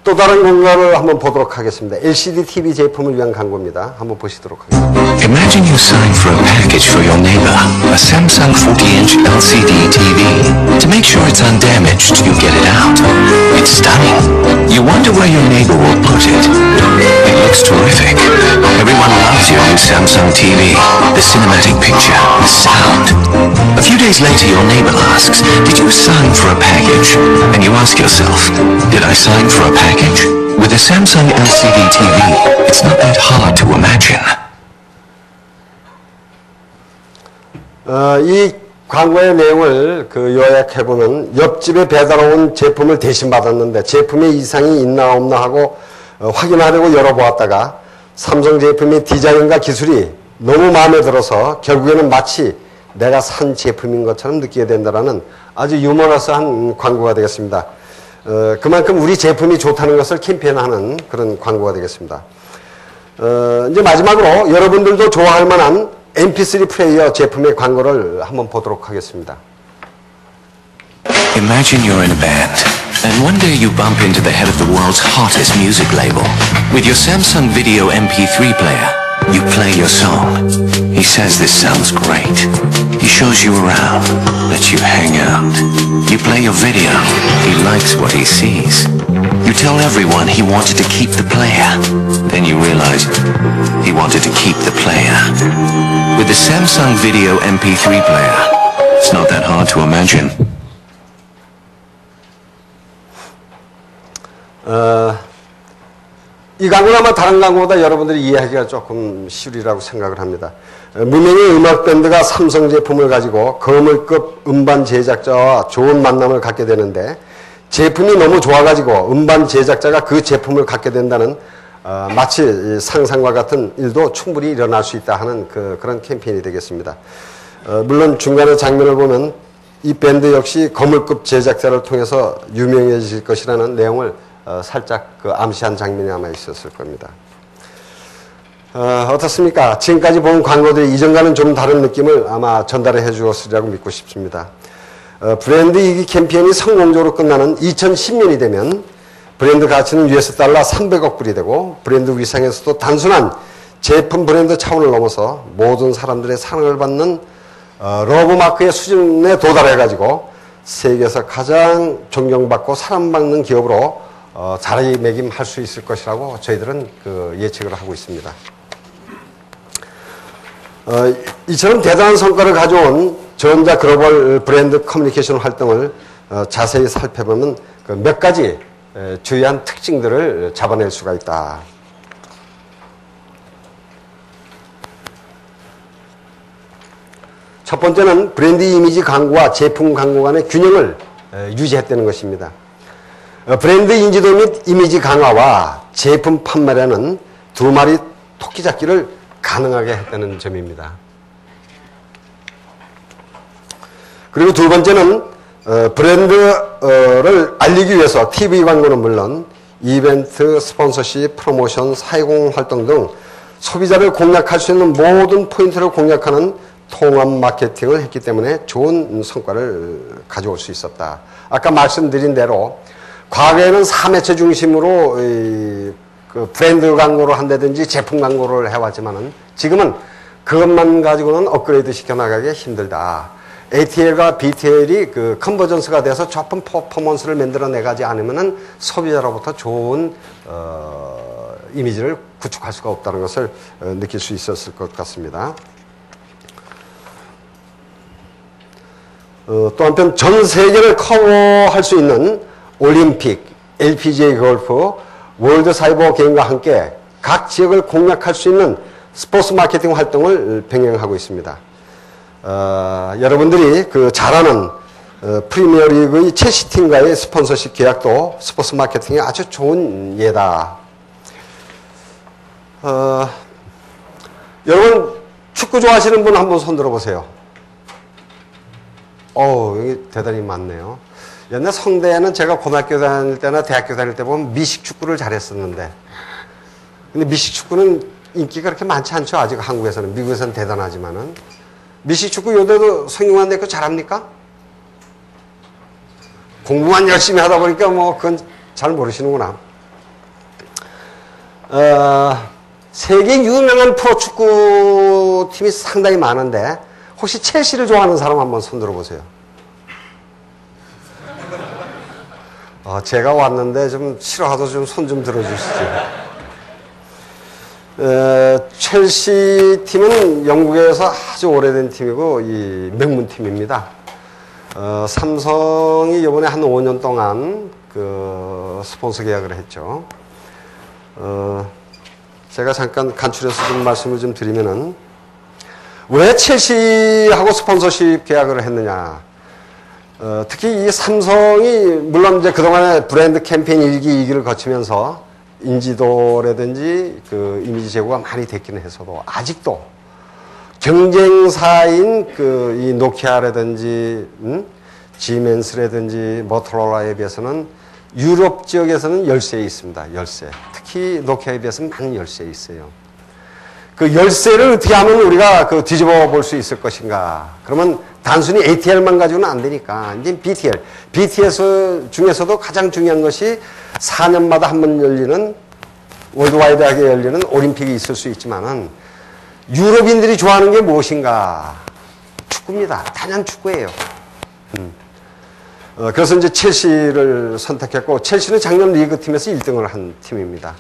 또 다른 광고를 한번 보도록 하겠습니다. LCD TV 제품을 위한 광고입니다. 한번 보시도록 하겠습니다. Imagine you sign for a package for your neighbor, a Samsung 40-inch LCD TV. To make sure it's undamaged, you get it out. It's stunning. You wonder where your neighbor will put it. It looks terrific. Everyone loves your new Samsung TV. The cinematic picture, the sound. A few days later, your neighbor asks, did you sign for a package? And you ask yourself, did I sign for a package? With a Samsung LCD TV, it's not that hard to imagine. 이 광고의 내용을 요약해보면 옆집에 배달 온 제품을 대신 받았는데 제품에 이상이 있나 없나 하고 확인하려고 열어보았다가 삼성 제품의 디자인과 기술이 너무 마음에 들어서 결국에는 마치 내가 산 제품인 것처럼 느끼게 된다는 아주 유머러스한 광고가 되겠습니다. 그만큼 우리 제품이 좋다는 것을 캠페인하는 그런 광고가 되겠습니다. 이제 마지막으로 여러분들도 좋아할 만한 MP3 플레이어 제품의 광고를 한번 보도록 하겠습니다. Imagine you're in a band, and one day you bump into the head of the world's hottest music label. With your Samsung Video MP3 player, you play your song. He says this sounds great. He shows you around, lets you hang out. You play your video. He likes what he sees. You tell everyone he wanted to keep the player. Then you realize he wanted to keep the player. With the Samsung Video MP3 player, it's not that hard to imagine. 이 광고는 아마 다른 광고보다 여러분들이 이해하기가 조금 쉬우리라고 생각을 합니다. 무명의 음악 밴드가 삼성 제품을 가지고 거물급 음반 제작자와 좋은 만남을 갖게 되는데 제품이 너무 좋아가지고 음반 제작자가 그 제품을 갖게 된다는 마치 상상과 같은 일도 충분히 일어날 수 있다 하는 그런 캠페인이 되겠습니다. 물론 중간의 장면을 보면 이 밴드 역시 거물급 제작자를 통해서 유명해질 것이라는 내용을 살짝 암시한 장면이 아마 있었을 겁니다. 어떻습니까? 지금까지 본 광고들이 이전과는 좀 다른 느낌을 아마 전달해 주었으리라고 믿고 싶습니다. 브랜드 이기 캠페인이 성공적으로 끝나는 2010년이 되면 브랜드 가치는 $300억 300억 불이 되고 브랜드 위상에서도 단순한 제품 브랜드 차원을 넘어서 모든 사람들의 사랑을 받는 러브마크의 수준에 도달해가지고 세계에서 가장 존경받고 사랑받는 기업으로 자리매김할 수 있을 것이라고 저희들은 예측을 하고 있습니다. 이처럼 대단한 성과를 가져온 전자 글로벌 브랜드 커뮤니케이션 활동을 자세히 살펴보면 몇 가지 주요한 특징들을 잡아낼 수가 있다. 첫 번째는 브랜드 이미지 광고와 제품 광고 간의 균형을 유지했다는 것입니다. 브랜드 인지도 및 이미지 강화와 제품 판매라는 두 마리 토끼 잡기를 가능하게 했다는 점입니다. 그리고 두 번째는 브랜드를 알리기 위해서 TV 광고는 물론 이벤트, 스폰서십, 프로모션, 사회공 활동 등 소비자를 공략할 수 있는 모든 포인트를 공략하는 통합 마케팅을 했기 때문에 좋은 성과를 가져올 수 있었다. 아까 말씀드린 대로 과거에는 3회차 중심으로 그 브랜드 광고를 한다든지 제품 광고를 해왔지만은 지금은 그것만 가지고는 업그레이드 시켜나가기 힘들다. ATL과 BTL이 그 컨버전스가 돼서 좋은 퍼포먼스를 만들어내가지 않으면은 소비자로부터 좋은 이미지를 구축할 수가 없다는 것을 느낄 수 있었을 것 같습니다. 또 한편 전 세계를 커버할 수 있는 올림픽, LPGA 골프, 월드 사이버 게임과 함께 각 지역을 공략할 수 있는 스포츠 마케팅 활동을 병행하고 있습니다. 여러분들이 그 잘 아는 프리미어리그의 첼시팀과의 스폰서십 계약도 스포츠 마케팅에 아주 좋은 예다. 여러분 축구 좋아하시는 분 한번 손 들어보세요. 여기 대단히 많네요. 옛날 성대에는 제가 고등학교 다닐 때나 대학교 다닐 때 보면 미식 축구를 잘했었는데, 근데 미식 축구는 인기가 그렇게 많지 않죠. 아직 한국에서는. 미국에서는 대단하지만은. 미식 축구 요새도 성균관 대학교 잘합니까? 공부만 열심히 하다 보니까 뭐 그건 잘 모르시는구나. 세계 유명한 프로축구 팀이 상당히 많은데 혹시 첼시를 좋아하는 사람 한번 손 들어보세요. 제가 왔는데 좀 싫어하도 좀 손 좀 들어주시죠. 첼시 팀은 영국에서 아주 오래된 팀이고 이 명문팀입니다. 삼성이 이번에 한 5년 동안 그 스폰서 계약을 했죠. 제가 잠깐 간추려서 좀 말씀을 좀 드리면은 왜 첼시하고 스폰서십 계약을 했느냐. 특히 이 삼성이 물론 이제 그동안에 브랜드 캠페인 1기, 2기를 거치면서 인지도라든지 그 이미지 제고가 많이 됐기는 해서도 아직도 경쟁사인 그 이 노키아라든지 지멘스라든지 모토로라에 비해서는 유럽 지역에서는 열세에 있습니다. 열세. 특히 노키아에 비해서는 많은 열세에 있어요. 그 열세를 어떻게 하면 우리가 그 뒤집어 볼 수 있을 것인가. 그러면 단순히 ATL만 가지고는 안 되니까 이제 BTL. BTS 중에서도 가장 중요한 것이 4년마다 한 번 열리는 월드와이드하게 열리는 올림픽이 있을 수 있지만은 유럽인들이 좋아하는 게 무엇인가? 축구입니다. 단연 축구예요. 그래서 이제 첼시를 선택했고 첼시는 작년 리그팀에서 1등을 한 팀입니다.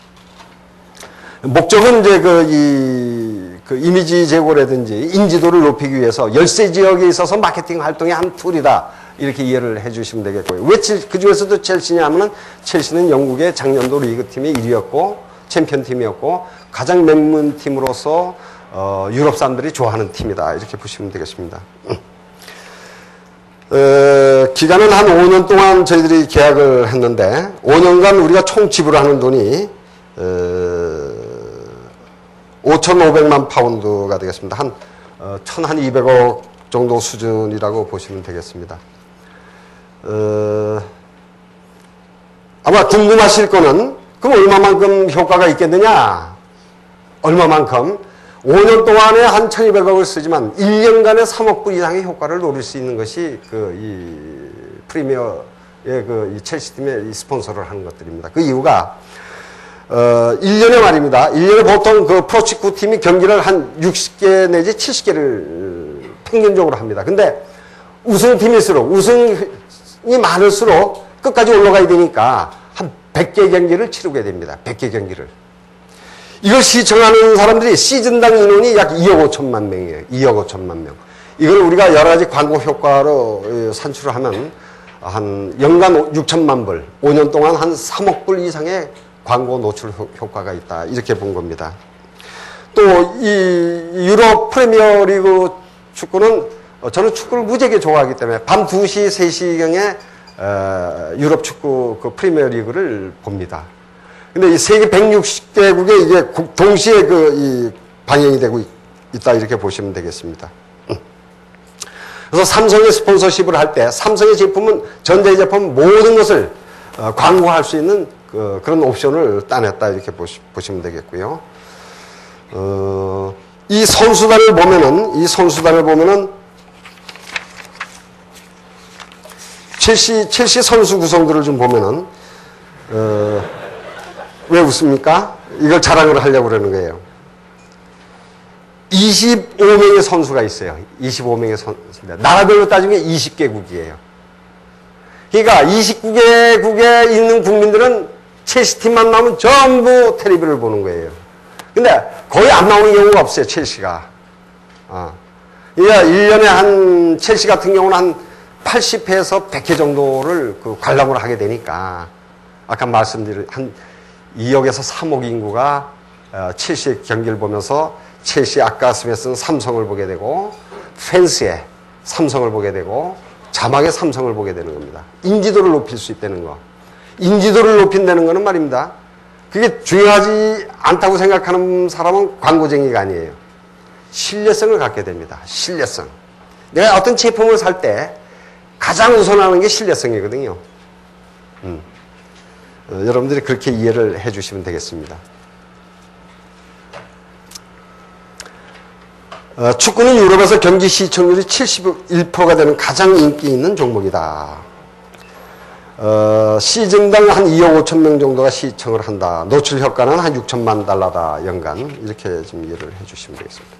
목적은 이제 그 이미지 제고라든지 인지도를 높이기 위해서 열세 지역에 있어서 마케팅 활동의 한 툴이다. 이렇게 이해를 해 주시면 되겠고요. 왜 그 중에서도 첼시냐 하면은 첼시는 영국의 작년도 리그팀이 1위였고 챔피언 팀이었고 가장 명문 팀으로서 유럽 사람들이 좋아하는 팀이다. 이렇게 보시면 되겠습니다. 기간은 한 5년 동안 저희들이 계약을 했는데 5년간 우리가 총 지불하는 돈이 5,500만 파운드가 되겠습니다. 한 1,200억 정도 수준이라고 보시면 되겠습니다. 아마 궁금하실 거는 그럼 얼마만큼 효과가 있겠느냐? 얼마만큼? 5년 동안에 한 1,200억을 쓰지만 1년간에 3억 불 이상의 효과를 노릴 수 있는 것이 이 프리미어의 이 첼시 팀의 이 스폰서를 하는 것들입니다. 그 이유가 1년에 말입니다. 1년에 보통 그 프로축구 팀이 경기를 한 60개 내지 70개를 평균적으로 합니다. 근데 우승팀일수록 우승이 많을수록 끝까지 올라가야 되니까 한 100개 경기를 치르게 됩니다. 100개 경기를. 이걸 시청하는 사람들이 시즌당 인원이 약 2억 5천만 명이에요. 2억 5천만 명. 이걸 우리가 여러 가지 광고 효과로 산출을 하면 한 연간 6천만 불, 5년 동안 한 3억 불 이상의 광고 노출 효과가 있다. 이렇게 본 겁니다. 또 이 유럽 프리미어리그 축구는 저는 축구를 무지하게 좋아하기 때문에 밤 2시, 3시경에 유럽 축구 그 프리미어리그를 봅니다. 근데 이 세계 160개국에 이게 동시에 이 방영이 되고 있다. 이렇게 보시면 되겠습니다. 그래서 삼성의 스폰서십을 할 때 삼성의 제품은 전자제품 모든 것을 광고할 수 있는 그런 옵션을 따냈다 이렇게 보시면 되겠고요. 이 선수단을 보면은 첼시 선수 구성들을 좀 보면은 왜 웃습니까? 이걸 자랑을 하려고 그러는 거예요. 25명의 선수가 있어요. 25명의 선수인데 나라별로 따지면 20개국이에요. 그러니까 29개국에 있는 국민들은 첼시 팀만 나오면 전부 텔레비를 보는 거예요. 근데 거의 안 나오는 경우가 없어요, 첼시가. 그러니까 1년에 한 첼시 같은 경우는 한 80회에서 100회 정도를 관람을 하게 되니까 아까 말씀드린 한 2억에서 3억 인구가 첼시 경기를 보면서 첼시 아까스에 쓴 삼성을 보게 되고 팬스에 삼성을 보게 되고 자막에 삼성을 보게 되는 겁니다. 인지도를 높일 수 있다는 거. 인지도를 높인다는 거는 말입니다. 그게 중요하지 않다고 생각하는 사람은 광고쟁이가 아니에요. 신뢰성을 갖게 됩니다. 신뢰성. 내가 어떤 제품을 살 때 가장 우선하는 게 신뢰성이거든요. 여러분들이 그렇게 이해를 해 주시면 되겠습니다. 축구는 유럽에서 경기 시청률이 71%가 되는 가장 인기 있는 종목이다. 시즌당 한 2억 5천 명 정도가 시청을 한다. 노출 효과는 한 6천만 달러다 연간. 이렇게 좀 이해를 해 주시면 되겠습니다.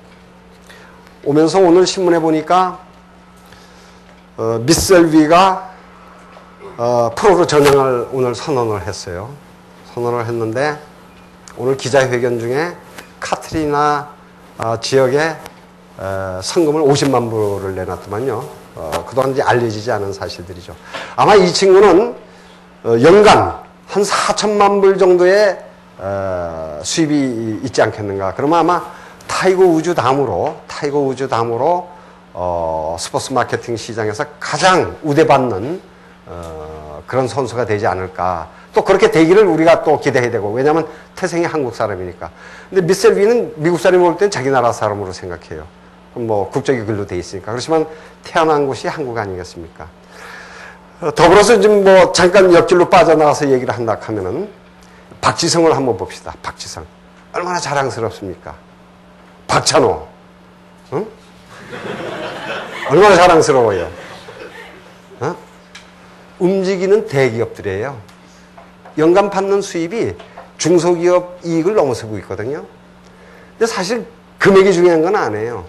오면서 오늘 신문에 보니까 미셀비가 프로로 전향을 오늘 선언을 했어요. 선언을 했는데 오늘 기자회견 중에 카트리나 지역에 성금을 50만 불을 내놨더만요. 그동안 이제 알려지지 않은 사실들이죠. 아마 이 친구는 연간 한 4천만 불 정도의 수입이 있지 않겠는가. 그러면 아마 타이거 우즈 다음으로 스포츠 마케팅 시장에서 가장 우대받는 그런 선수가 되지 않을까. 또 그렇게 되기를 우리가 또 기대해야 되고. 왜냐하면 태생이 한국 사람이니까. 근데 미셀비는 미국 사람이 볼 땐 자기 나라 사람으로 생각해요. 뭐 국적이 글로 돼 있으니까. 그렇지만 태어난 곳이 한국 아니겠습니까? 더불어서 지금 뭐 잠깐 옆길로 빠져나가서 얘기를 한다 하면은 박지성을 한번 봅시다. 박지성. 얼마나 자랑스럽습니까? 박찬호. 응? 얼마나 자랑스러워요. 움직이는 대기업들이에요. 연간 받는 수입이 중소기업 이익을 넘어서고 있거든요. 근데 사실 금액이 중요한 건 아니에요.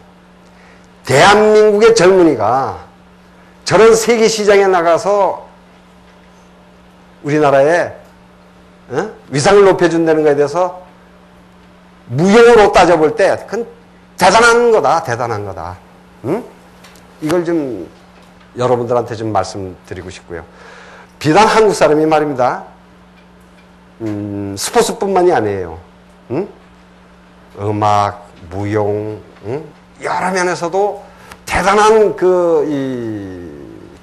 대한민국의 젊은이가 저런 세계 시장에 나가서 우리나라의 위상을 높여준다는 것에 대해서 무용으로 따져볼 때 그건 대단한 거다. 응? 이걸 좀 여러분들한테 좀 말씀드리고 싶고요. 비단 한국 사람이 말입니다. 스포츠뿐만이 아니에요. 응? 음악, 무용, 응? 여러 면에서도 대단한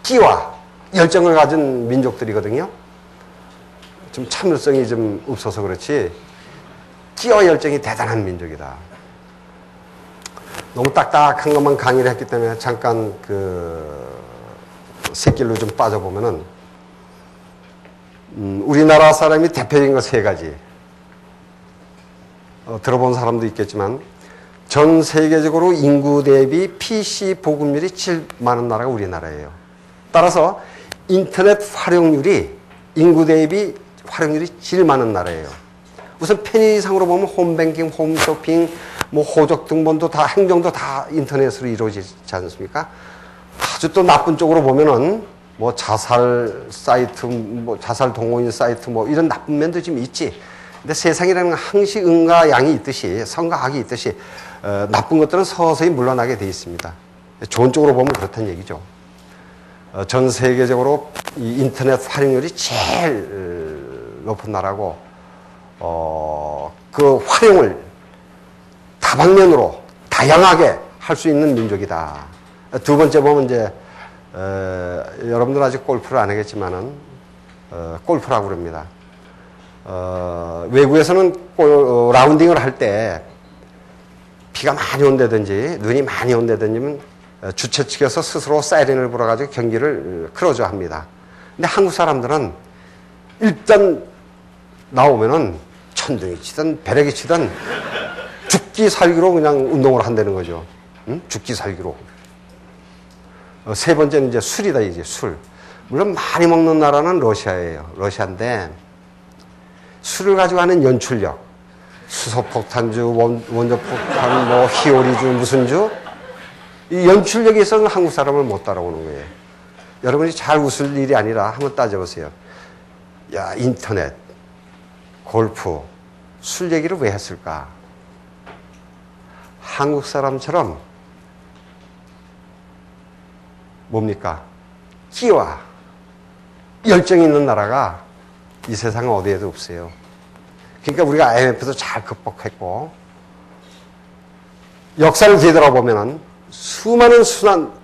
끼와 열정을 가진 민족들이거든요. 좀 참을성이 좀 없어서 그렇지 끼와 열정이 대단한 민족이다. 너무 딱딱한 것만 강의를 했기 때문에 잠깐 새길로 좀 빠져보면은 우리나라 사람이 대표적인 거 세 가지. 들어본 사람도 있겠지만 전 세계적으로 인구 대비 PC 보급률이 제일 많은 나라가 우리나라예요. 따라서 인터넷 활용률이 인구 대비 활용률이 제일 많은 나라예요. 우선 편의상으로 보면 홈뱅킹, 홈쇼핑, 뭐 호적 등본도 다 행정도 다 인터넷으로 이루어지지 않습니까? 아주 또 나쁜 쪽으로 보면은 뭐 자살 사이트, 뭐 자살 동호인 사이트 뭐 이런 나쁜 면도 좀 있지. 근데 세상이라는 건 항시 응과 양이 있듯이 성과 악이 있듯이 나쁜 것들은 서서히 물러나게 돼 있습니다. 좋은 쪽으로 보면 그렇다는 얘기죠. 전 세계적으로 이 인터넷 활용률이 제일 높은 나라고 그 활용을 다방면으로 다양하게 할 수 있는 민족이다. 두 번째 보면 이제 여러분들 아직 골프를 안 하겠지만은 골프라고 그럽니다. 외국에서는 라운딩을 할 때 비가 많이 온다든지 눈이 많이 온다든지 주최 측에서 스스로 사이렌을 불어가지고 경기를 클로즈 합니다. 근데 한국 사람들은 일단 나오면은 천둥이 치든 배력이 치든 죽기 살기로 그냥 운동을 한다는 거죠. 응? 죽기 살기로. 세 번째는 이제 술이다, 이제 술. 물론 많이 먹는 나라는 러시아예요. 러시아인데 술을 가지고 하는 연출력, 수소폭탄주, 원자폭탄, 뭐 히오리주, 무슨 주, 이 연출력에 있어서는 한국 사람을 못 따라오는 거예요. 여러분이 잘 웃을 일이 아니라 한번 따져보세요. 야, 인터넷, 골프, 술 얘기를 왜 했을까? 한국 사람처럼 뭡니까? 끼와 열정이 있는 나라가 이 세상 어디에도 없어요. 그러니까 우리가 IMF도 잘 극복했고, 역사를 되돌아보면 수많은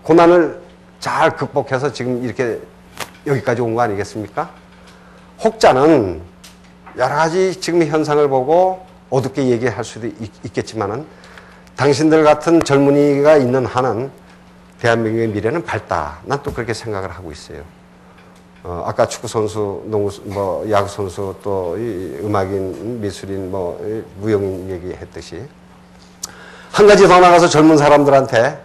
고난을 잘 극복해서 지금 이렇게 여기까지 온 거 아니겠습니까? 혹자는 여러 가지 지금 현상을 보고 어둡게 얘기할 수도 있겠지만은 당신들 같은 젊은이가 있는 한은 대한민국의 미래는 밝다. 난 또 그렇게 생각을 하고 있어요. 아까 축구 선수, 농구, 야구 선수, 또 음악인, 미술인, 무용인 얘기했듯이 한 가지 더 나가서 젊은 사람들한테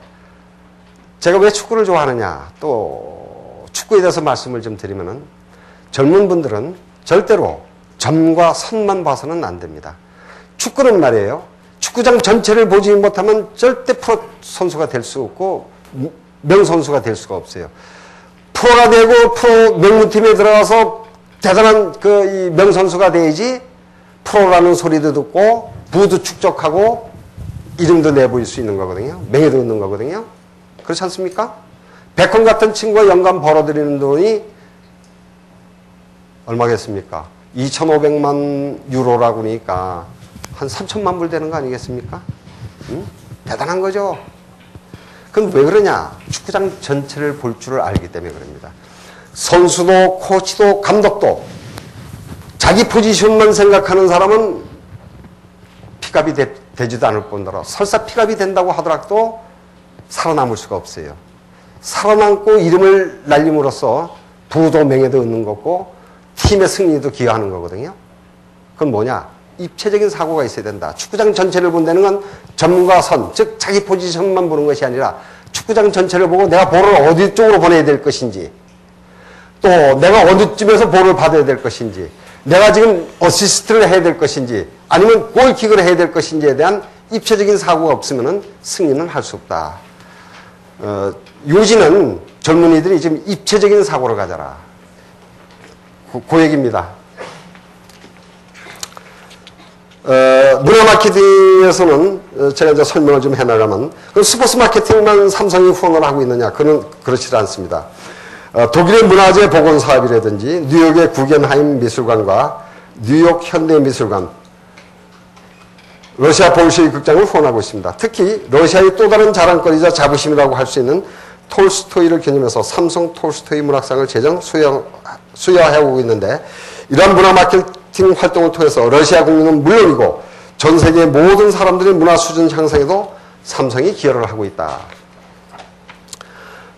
제가 왜 축구를 좋아하느냐, 또 축구에 대해서 말씀을 좀 드리면은 젊은 분들은 절대로 점과 선만 봐서는 안 됩니다. 축구는 말이에요. 축구장 전체를 보지 못하면 절대 프로 선수가 될 수 없고 명선수가 될 수가 없어요. 프로가 되고 프로 명문팀에 들어가서 대단한 이 명선수가 돼야지 프로라는 소리도 듣고 부도 축적하고 이름도 내보일 수 있는 거거든요. 명예도 있는 거거든요. 그렇지 않습니까? 베컴 같은 친구가 연간 벌어들이는 돈이 얼마겠습니까? 2,500만 유로라고 하니까 한 3천만 불 되는 거 아니겠습니까? 응? 대단한 거죠. 그럼 왜 그러냐? 축구장 전체를 볼 줄을 알기 때문에 그럽니다. 선수도 코치도 감독도 자기 포지션만 생각하는 사람은 픽업이 되지도 않을 뿐더러 설사 픽업이 된다고 하더라도 살아남을 수가 없어요. 살아남고 이름을 날림으로써 부도 명예도 얻는 거고 팀의 승리도 기여하는 거거든요. 그건 뭐냐? 입체적인 사고가 있어야 된다. 축구장 전체를 본다는 건 점과 선, 즉 자기 포지션만 보는 것이 아니라 축구장 전체를 보고 내가 볼을 어디 쪽으로 보내야 될 것인지, 또 내가 어디쯤에서 볼을 받아야 될 것인지, 내가 지금 어시스트를 해야 될 것인지, 아니면 골킥을 해야 될 것인지에 대한 입체적인 사고가 없으면 승리는 할 수 없다. 요지는 젊은이들이 지금 입체적인 사고를 가져라. 그 얘기입니다. 문화 마케팅에서는 제가 이제 설명을 좀 해나가면 스포츠 마케팅만 삼성이 후원을 하고 있느냐? 그는 그렇지 않습니다. 독일의 문화재 복원 사업이라든지 뉴욕의 구겐하임 미술관과 뉴욕 현대미술관, 러시아 볼셰이 극장을 후원하고 있습니다. 특히 러시아의 또 다른 자랑거리자 자부심이라고 할 수 있는 톨스토이를 기념해서 삼성 톨스토이 문학상을 제정 수여하고 있는데, 이러한 문화 마케팅 활동을 통해서 러시아 국민은 물론이고 전 세계의 모든 사람들의 문화 수준 향상에도 삼성이 기여를 하고 있다.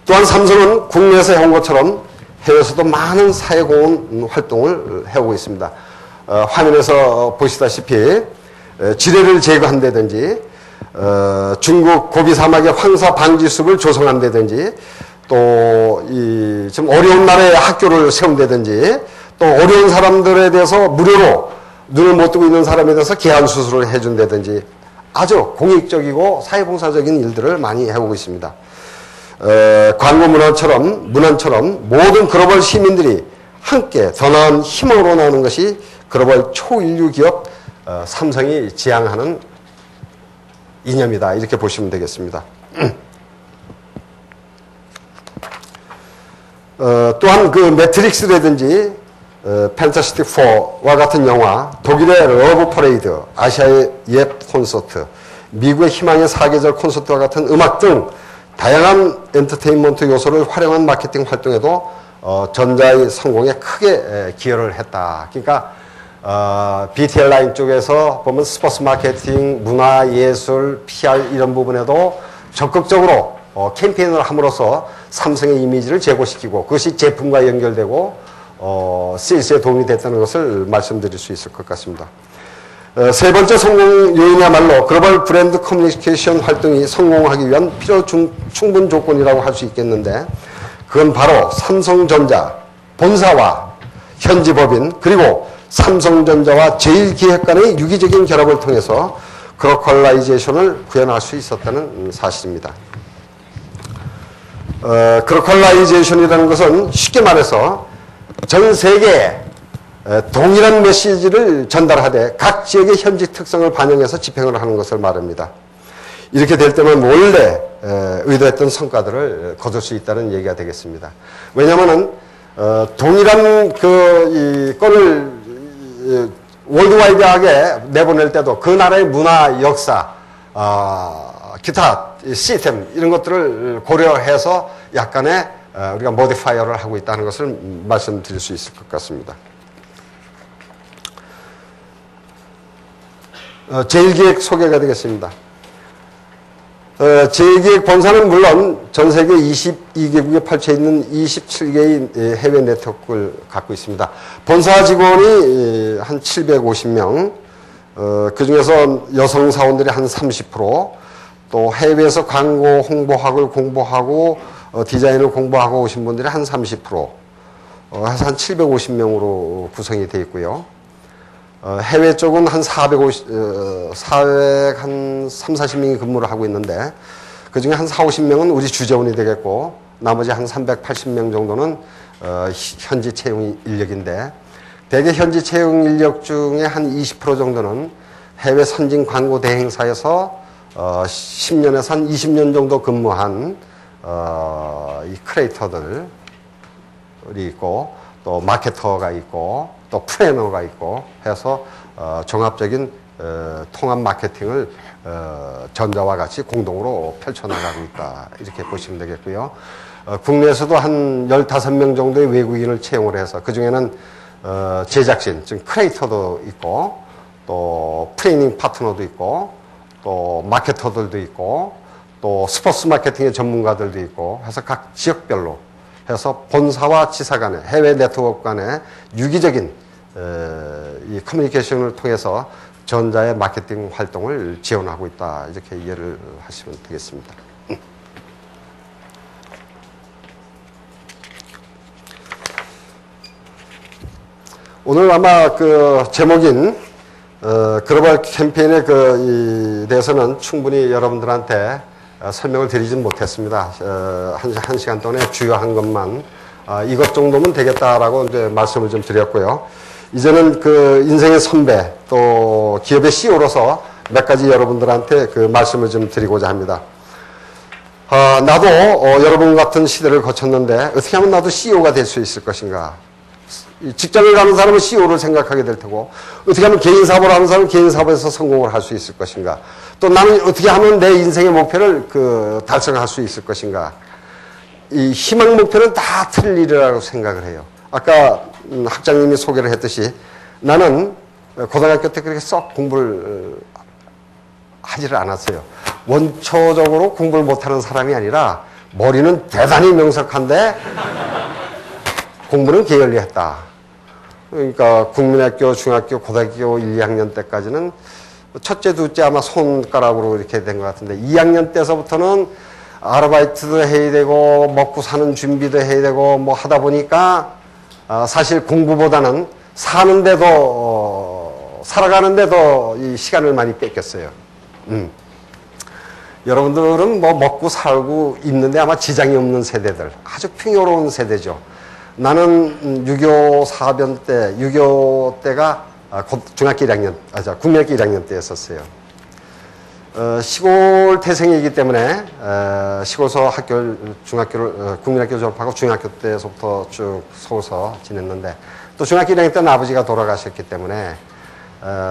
또한 삼성은 국내에서 해온 것처럼 해외에서도 많은 사회공헌 활동을 해오고 있습니다. 화면에서 보시다시피 지뢰를 제거한다든지, 중국 고비 사막의 황사 방지숲을 조성한다든지, 또 좀 어려운 나라에 학교를 세운다든지, 또 어려운 사람들에 대해서 무료로 눈을 못 뜨고 있는 사람에 대해서 개안 수술을 해준다든지 아주 공익적이고 사회봉사적인 일들을 많이 해오고 있습니다. 광고 문화처럼 모든 글로벌 시민들이 함께 더 나은 희망으로 나오는 것이 글로벌 초인류 기업 삼성이 지향하는 이념이다. 이렇게 보시면 되겠습니다. 또한 그 매트릭스라든지 팬타스틱 4와 같은 영화, 독일의 러브 퍼레이드, 아시아의 예 콘서트, 미국의 희망의 사계절 콘서트와 같은 음악 등 다양한 엔터테인먼트 요소를 활용한 마케팅 활동에도 전자의 성공에 크게 기여를 했다. 그러니까 BTL 라인 쪽에서 보면 스포츠 마케팅, 문화, 예술, PR 이런 부분에도 적극적으로 캠페인을 함으로써 삼성의 이미지를 제고시키고 그것이 제품과 연결되고 세일스에 도움이 됐다는 것을 말씀드릴 수 있을 것 같습니다. 세 번째 성공 요인이야말로 글로벌 브랜드 커뮤니케이션 활동이 성공하기 위한 필요 충분 조건이라고 할 수 있겠는데 그건 바로 삼성전자 본사와 현지 법인 그리고 삼성전자와 제일기획 간의 유기적인 결합을 통해서 그로컬라이제이션을 구현할 수 있었다는 사실입니다. 그로컬라이제이션이라는 것은 쉽게 말해서 전 세계에 동일한 메시지를 전달하되 각 지역의 현지 특성을 반영해서 집행을 하는 것을 말합니다. 이렇게 될 때면 원래 의도했던 성과들을 거둘 수 있다는 얘기가 되겠습니다. 왜냐하면은 동일한 이 건을 월드와이드하게 내보낼 때도 그 나라의 문화, 역사, 기타 시스템 이런 것들을 고려해서 약간의 우리가 모디파이어를 하고 있다는 것을 말씀드릴 수 있을 것 같습니다. 제일기획 소개가 되겠습니다. 제일기획 본사는 물론 전 세계 22개국에 펼쳐 있는 27개의 해외 네트워크를 갖고 있습니다. 본사 직원이 한 750명, 그 중에서 여성 사원들이 한 30%, 또 해외에서 광고 홍보학을 공부하고 디자인을 공부하고 오신 분들이 한 30%, 해서 한 750명으로 구성이 되어 있고요. 해외 쪽은 한 450, 한 3, 40명이 근무를 하고 있는데 그 중에 한 4, 50명은 우리 주재원이 되겠고 나머지 한 380명 정도는 현지 채용 인력인데 대개 현지 채용 인력 중에 한 20% 정도는 해외 선진 광고 대행사에서 10년에서 한 20년 정도 근무한 이 크리에이터들이 있고 또 마케터가 있고 또 플래너가 있고 해서 종합적인 통합 마케팅을 전자와 같이 공동으로 펼쳐나가고 있다 이렇게 보시면 되겠고요. 국내에서도 한 15명 정도의 외국인을 채용을 해서 그중에는 제작진, 즉 크리에이터도 있고 또 트레이닝 파트너도 있고 또 마케터들도 있고 또 스포츠 마케팅의 전문가들도 있고 해서 각 지역별로 해서 본사와 지사 간의 해외 네트워크 간의 유기적인 이 커뮤니케이션을 통해서 전자의 마케팅 활동을 지원하고 있다 이렇게 이해를 하시면 되겠습니다. 오늘 아마 그 제목인 글로벌 캠페인에 대해서는 충분히 여러분들한테 설명을 드리진 못했습니다. 한 시간 동안에 주요한 것만 이것 정도면 되겠다라고 이제 말씀을 좀 드렸고요. 이제는 그 인생의 선배 또 기업의 CEO로서 몇 가지 여러분들한테 그 말씀을 좀 드리고자 합니다. 나도 여러분 같은 시대를 거쳤는데 어떻게 하면 나도 CEO가 될 수 있을 것인가? 직장을 가는 사람은 CEO를 생각하게 될 테고 어떻게 하면 개인 사업을 하는 사람은 개인 사업에서 성공을 할 수 있을 것인가? 또 나는 어떻게 하면 내 인생의 목표를 달성할 수 있을 것인가? 이 희망 목표는 다 틀릴 일이라고 생각을 해요. 아까 학장님이 소개를 했듯이 나는 고등학교 때 그렇게 썩 공부를 하지를 않았어요. 원초적으로 공부를 못하는 사람이 아니라 머리는 대단히 명석한데 공부는 게을리했다. 그러니까 국민학교, 중학교, 고등학교 1, 2학년 때까지는 첫째, 둘째 아마 손가락으로 이렇게 된 것 같은데 2학년 때서부터는 아르바이트도 해야 되고 먹고 사는 준비도 해야 되고 뭐 하다 보니까 사실 공부보다는 사는데도 살아가는데도 이 시간을 많이 뺏겼어요. 여러분들은 뭐 먹고 살고 있는데 아마 지장이 없는 세대들, 아주 풍요로운 세대죠. 나는 6.25 사변 때, 6.25 때가 중학교 1학년, 국민학교 1학년 때였었어요. 시골 태생이기 때문에 시골서 중학교를 국민학교 졸업하고 중학교 때서부터 쭉 서울서 지냈는데 또 중학교 1학년 때는 아버지가 돌아가셨기 때문에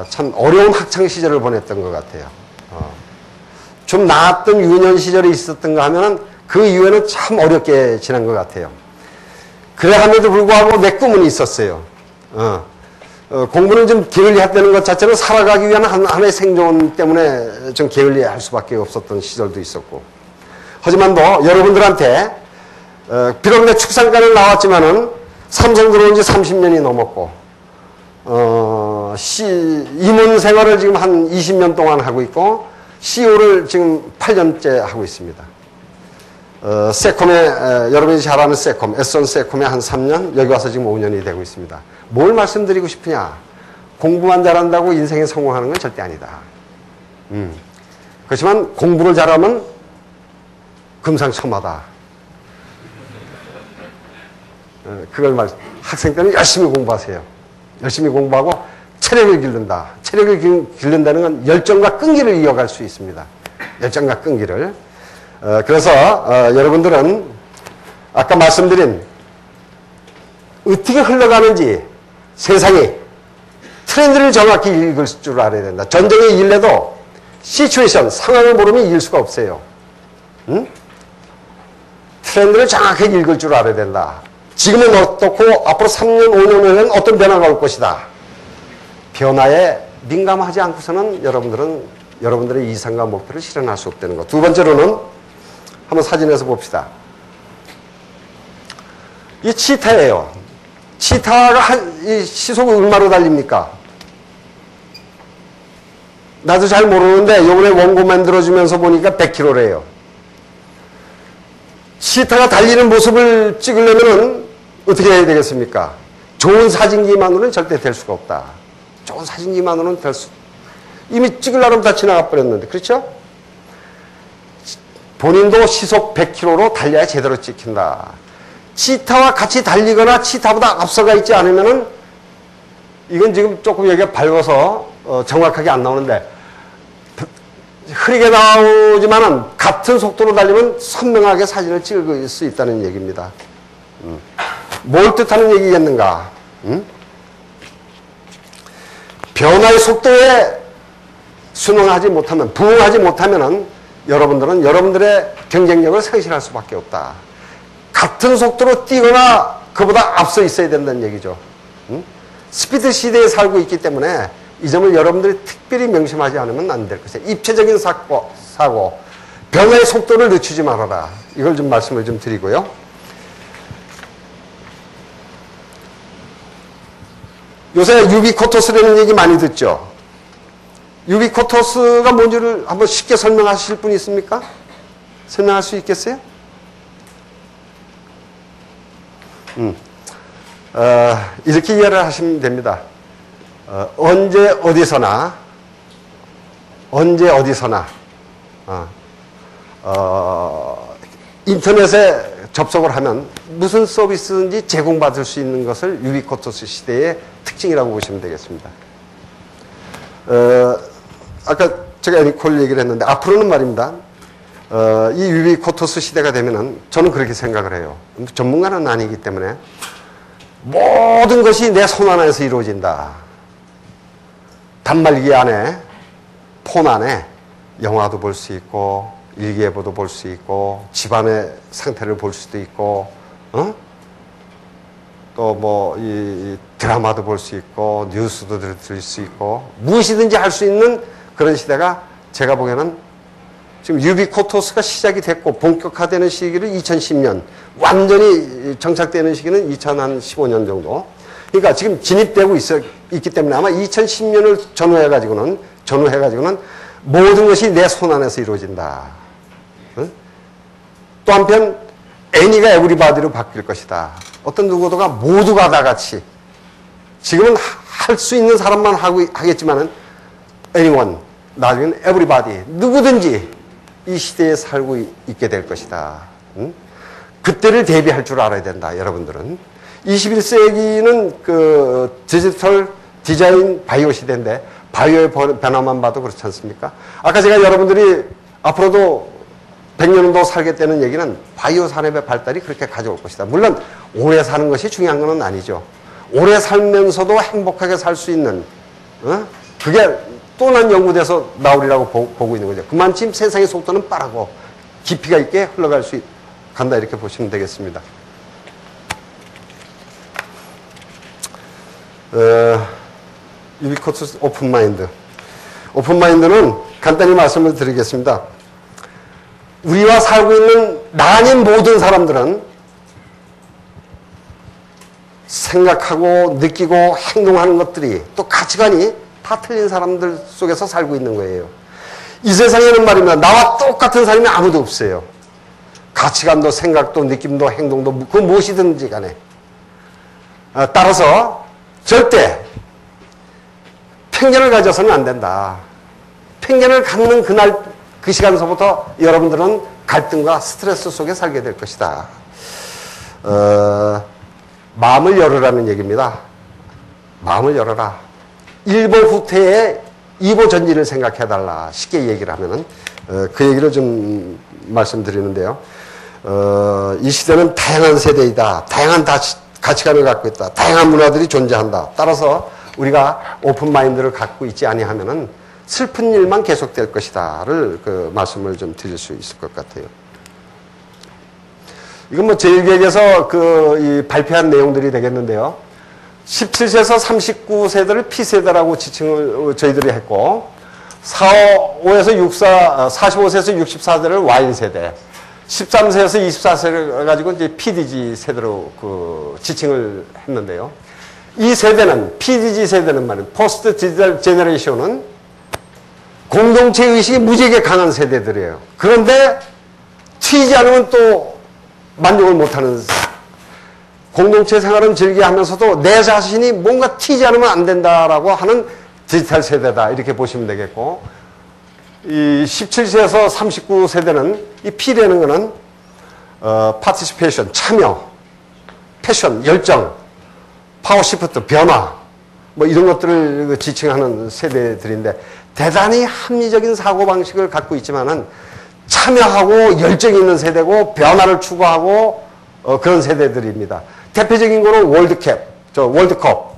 참 어려운 학창 시절을 보냈던 것 같아요. 좀 나았던 유년 시절이 있었던가 하면은 그 이후에는 참 어렵게 지난 것 같아요. 그래 함에도 불구하고 내 꿈은 있었어요. 공부는 좀 게을리했다는 것 자체는 살아가기 위한 하나의 생존 때문에 좀 게을리할 수밖에 없었던 시절도 있었고. 하지만도 여러분들한테 비록 내 축산가는 나왔지만은 삼성 들어온 지 30년이 넘었고 임원 생활을 지금 한 20년 동안 하고 있고 CEO를 지금 8년째 하고 있습니다. 세콤에 여러분이 잘 아는 세콤, 에선 세콤에 한 3년, 여기 와서 지금 5년이 되고 있습니다. 뭘 말씀드리고 싶으냐? 공부만 잘한다고 인생에 성공하는 건 절대 아니다. 그렇지만 공부를 잘하면 금상첨화다. 그걸 학생 때는 열심히 공부하세요. 열심히 공부하고 체력을 기른다. 체력을 기른다는 건 열정과 끈기를 이어갈 수 있습니다. 열정과 끈기를. 그래서 여러분들은 아까 말씀드린 어떻게 흘러가는지 세상이 트렌드를 정확히 읽을 줄 알아야 된다. 전쟁의 일례도 시츄에이션, 상황을 모르면 이길 수가 없어요. 응? 트렌드를 정확하게 읽을 줄 알아야 된다. 지금은 어떻고 앞으로 3년, 5년 후에는 어떤 변화가 올 것이다. 변화에 민감하지 않고서는 여러분들의 이상과 목표를 실현할 수 없다는 것. 두 번째로는 한번 사진에서 봅시다. 이 치타예요. 치타가 이 시속이 얼마로 달립니까? 나도 잘 모르는데 이번에 원고 만들어주면서 보니까 100km래요. 치타가 달리는 모습을 찍으려면 어떻게 해야 되겠습니까? 좋은 사진기만으로는 절대 될 수가 없다. 좋은 사진기만으로는 이미 찍으려면 다 지나가 버렸는데, 그렇죠? 본인도 시속 100km로 달려야 제대로 찍힌다. 치타와 같이 달리거나 치타보다 앞서가 있지 않으면은 이건 지금 조금 여기가 밝아서 정확하게 안 나오는데 흐리게 나오지만은 같은 속도로 달리면 선명하게 사진을 찍을 수 있다는 얘기입니다. 뭘 뜻하는 얘기겠는가? 변화의 속도에 순응하지 못하면, 부응하지 못하면은 여러분들은 여러분들의 경쟁력을 상실할 수밖에 없다. 같은 속도로 뛰거나 그보다 앞서 있어야 된다는 얘기죠. 스피드 시대에 살고 있기 때문에 이 점을 여러분들이 특별히 명심하지 않으면 안 될 것이에요. 입체적인 사고, 변화의 속도를 늦추지 말아라. 이걸 좀 말씀을 좀 드리고요. 요새 유비코토스라는 얘기 많이 듣죠. 유비코토스가 뭔지를 한번 쉽게 설명하실 분 있습니까? 설명할 수 있겠어요? 이렇게 이해를 하시면 됩니다. 언제 어디서나 인터넷에 접속을 하면 무슨 서비스든지 제공받을 수 있는 것을 유비코토스 시대의 특징이라고 보시면 되겠습니다. 아까 제가 애니콜 얘기를 했는데 앞으로는 말입니다. 이 유비코토스 시대가 되면은 저는 그렇게 생각을 해요. 전문가는 아니기 때문에 모든 것이 내 손 안에서 이루어진다. 단말기 안에, 폰 안에 영화도 볼 수 있고 일기예보도 볼 수 있고 집안의 상태를 볼 수도 있고 또 뭐 이 드라마도 볼 수 있고 뉴스도 들을 수 있고 무엇이든지 할 수 있는 그런 시대가 제가 보기에는 지금 유비코토스가 시작이 됐고 본격화되는 시기를 2010년, 완전히 정착되는 시기는 2015년 정도. 그러니까 지금 진입되고 있기 때문에 아마 2010년을 전후해가지고는 모든 것이 내 손 안에서 이루어진다. 또 한편 애니가 에브리바디로 바뀔 것이다. 어떤 누구도가 모두가 다 같이 지금은 할 수 있는 사람만 하겠지만은 anyone, 나중에는 everybody, 누구든지 이 시대에 살고 있게 될 것이다. 그때를 대비할 줄 알아야 된다. 여러분들은 21세기는 그 디지털 디자인 바이오 시대인데 바이오의 변화만 봐도 그렇지 않습니까? 아까 제가 여러분들이 앞으로도 100년은 더 살겠다는 얘기는 바이오 산업의 발달이 그렇게 가져올 것이다. 물론 오래 사는 것이 중요한 건 아니죠. 오래 살면서도 행복하게 살 수 있는 그게 또 난 연구돼서 나오리라고 보고 있는 거죠. 그만큼 세상의 속도는 빠르고 깊이가 있게 흘러갈 수 간다 이렇게 보시면 되겠습니다. 유비코토스 오픈마인드. 오픈마인드는 간단히 말씀을 드리겠습니다. 우리와 살고 있는 나 아닌 모든 사람들은 생각하고 느끼고 행동하는 것들이 또 가치관이 다 틀린 사람들 속에서 살고 있는 거예요. 이 세상에는 말입니다. 나와 똑같은 사람이 아무도 없어요. 가치관도 생각도 느낌도 행동도 그 무엇이든지 간에. 따라서 절대 편견을 가져서는 안 된다. 편견을 갖는 그날 그 시간서부터 여러분들은 갈등과 스트레스 속에 살게 될 것이다. 마음을 열으라는 얘기입니다. 마음을 열어라. 일보 후퇴에 이보 전진을 생각해달라. 쉽게 얘기를 하면은 그 얘기를 좀 말씀드리는데요. 이 시대는 다양한 세대이다. 다양한 가치관을 갖고 있다. 다양한 문화들이 존재한다. 따라서 우리가 오픈 마인드를 갖고 있지 아니하면은 슬픈 일만 계속될 것이다를 그 말씀을 좀 드릴 수 있을 것 같아요. 이건 뭐 제1계획에서 이 발표한 내용들이 되겠는데요. 17세에서 39세대를 P세대라고 지칭을 저희들이 했고, 45세에서 64세를 Y세대, 13세에서 24세를 가지고 이제 PDG 세대로 지칭을 했는데요. 이 세대는, PDG 세대는 말이에요. 포스트 디지털 제너레이션은 공동체 의식이 무지하게 강한 세대들이에요. 그런데 튀지 않으면 또 만족을 못하는 공동체 생활은 즐겨하면서도 내 자신이 뭔가 튀지 않으면 안 된다라고 하는 디지털 세대다. 이렇게 보시면 되겠고, 이 17세에서 39세대는 이 P라는 거는 participation, 참여, 패션, 열정, 파워 시프트, 변화, 뭐 이런 것들을 지칭하는 세대들인데 대단히 합리적인 사고방식을 갖고 있지만은 참여하고 열정이 있는 세대고 변화를 추구하고 그런 세대들입니다. 대표적인 거는 월드컵,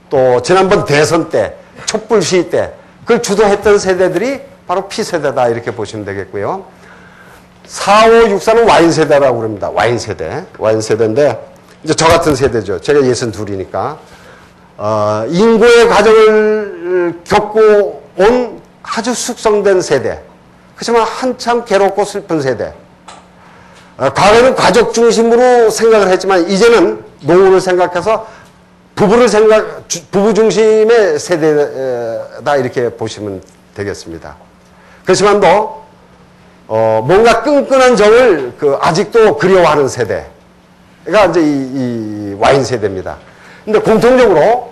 또 지난번 대선 때, 촛불 시위 때 그걸 주도했던 세대들이 바로 P세대다 이렇게 보시면 되겠고요. 4, 5, 6, 4는 Y세대라고 그럽니다. Y세대인데 이제 저 같은 세대죠. 제가 62이니까 인고의 과정을 겪고 온 아주 숙성된 세대. 그렇지만 한참 괴롭고 슬픈 세대. 과거에는 가족 중심으로 생각을 했지만 이제는 노후를 생각해서 부부 중심의 세대다 이렇게 보시면 되겠습니다. 그렇지만도 뭔가 끈끈한 정을 아직도 그리워하는 세대가 이제 이 와인 세대입니다. 근데 공통적으로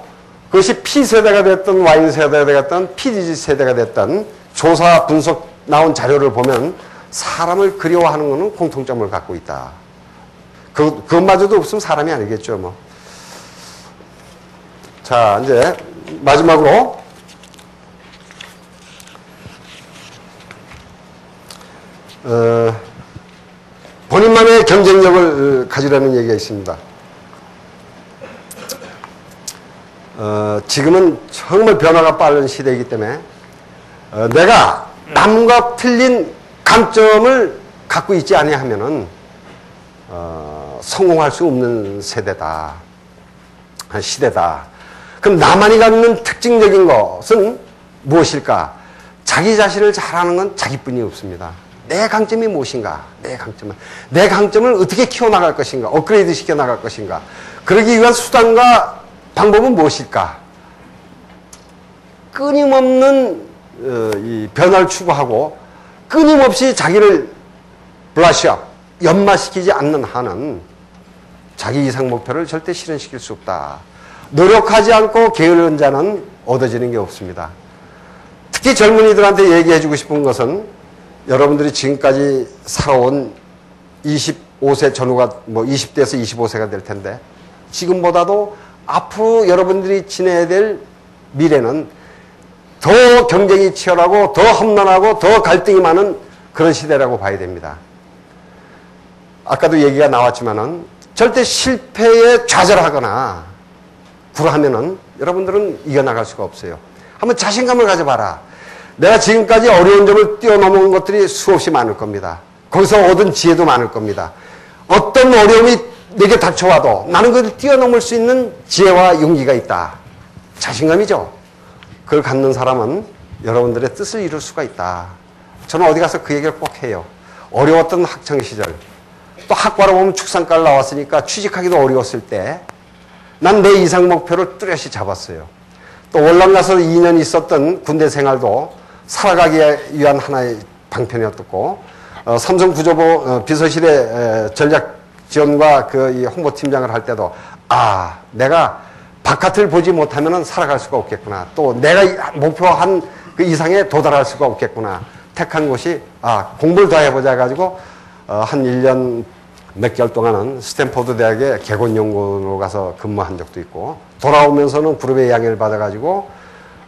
그것이 P세대가 됐던 와인 세대가 됐던 PDG 세대가 됐던 조사 분석 나온 자료를 보면 사람을 그리워하는 것은 공통점을 갖고 있다. 그것마저도 없으면 사람이 아니겠죠, 뭐. 자, 이제 마지막으로 본인만의 경쟁력을 가지라는 얘기가 있습니다. 지금은 정말 변화가 빠른 시대이기 때문에 내가 남과 틀린 강점을 갖고 있지 아니하면은 성공할 수 없는 세대다, 시대다. 그럼 나만이 갖는 특징적인 것은 무엇일까? 자기 자신을 잘하는 건 자기뿐이 없습니다. 내 강점이 무엇인가? 내 강점을 어떻게 키워나갈 것인가? 업그레이드 시켜나갈 것인가? 그러기 위한 수단과 방법은 무엇일까? 끊임없는 이 변화를 추구하고 끊임없이 자기를 브러쉬업, 연마시키지 않는 한은 자기 이상 목표를 절대 실현시킬 수 없다. 노력하지 않고 게으른 자는 얻어지는 게 없습니다. 특히 젊은이들한테 얘기해주고 싶은 것은 여러분들이 지금까지 살아온 25세 전후가 뭐 20대에서 25세가 될 텐데 지금보다도 앞으로 여러분들이 지내야 될 미래는 더 경쟁이 치열하고 더 험난하고 더 갈등이 많은 그런 시대라고 봐야 됩니다. 아까도 얘기가 나왔지만은 절대 실패에 좌절하거나 굴하면은 여러분들은 이겨나갈 수가 없어요. 한번 자신감을 가져봐라. 내가 지금까지 어려운 점을 뛰어넘은 것들이 수없이 많을 겁니다. 거기서 얻은 지혜도 많을 겁니다. 어떤 어려움이 내게 닥쳐와도 나는 그걸 뛰어넘을 수 있는 지혜와 용기가 있다. 자신감이죠. 그걸 갖는 사람은 여러분들의 뜻을 이룰 수가 있다. 저는 어디 가서 그 얘기를 꼭 해요. 어려웠던 학창시절, 또 학과로 보면 축산과를 나왔으니까 취직하기도 어려웠을 때 난 내 이상 목표를 뚜렷이 잡았어요. 또 월남 가서 2년 있었던 군대 생활도 살아가기 위한 하나의 방편이었고, 삼성 구조부 비서실의 전략 지원과 이 홍보팀장을 할 때도 내가 바깥을 보지 못하면 살아갈 수가 없겠구나. 또 내가 목표한 그 이상에 도달할 수가 없겠구나. 택한 곳이 공부를 더 해보자 해가지고 한 1년 몇 개월 동안은 스탠포드 대학의 개곤연구원으로 가서 근무한 적도 있고, 돌아오면서는 그룹의 양해를 받아가지고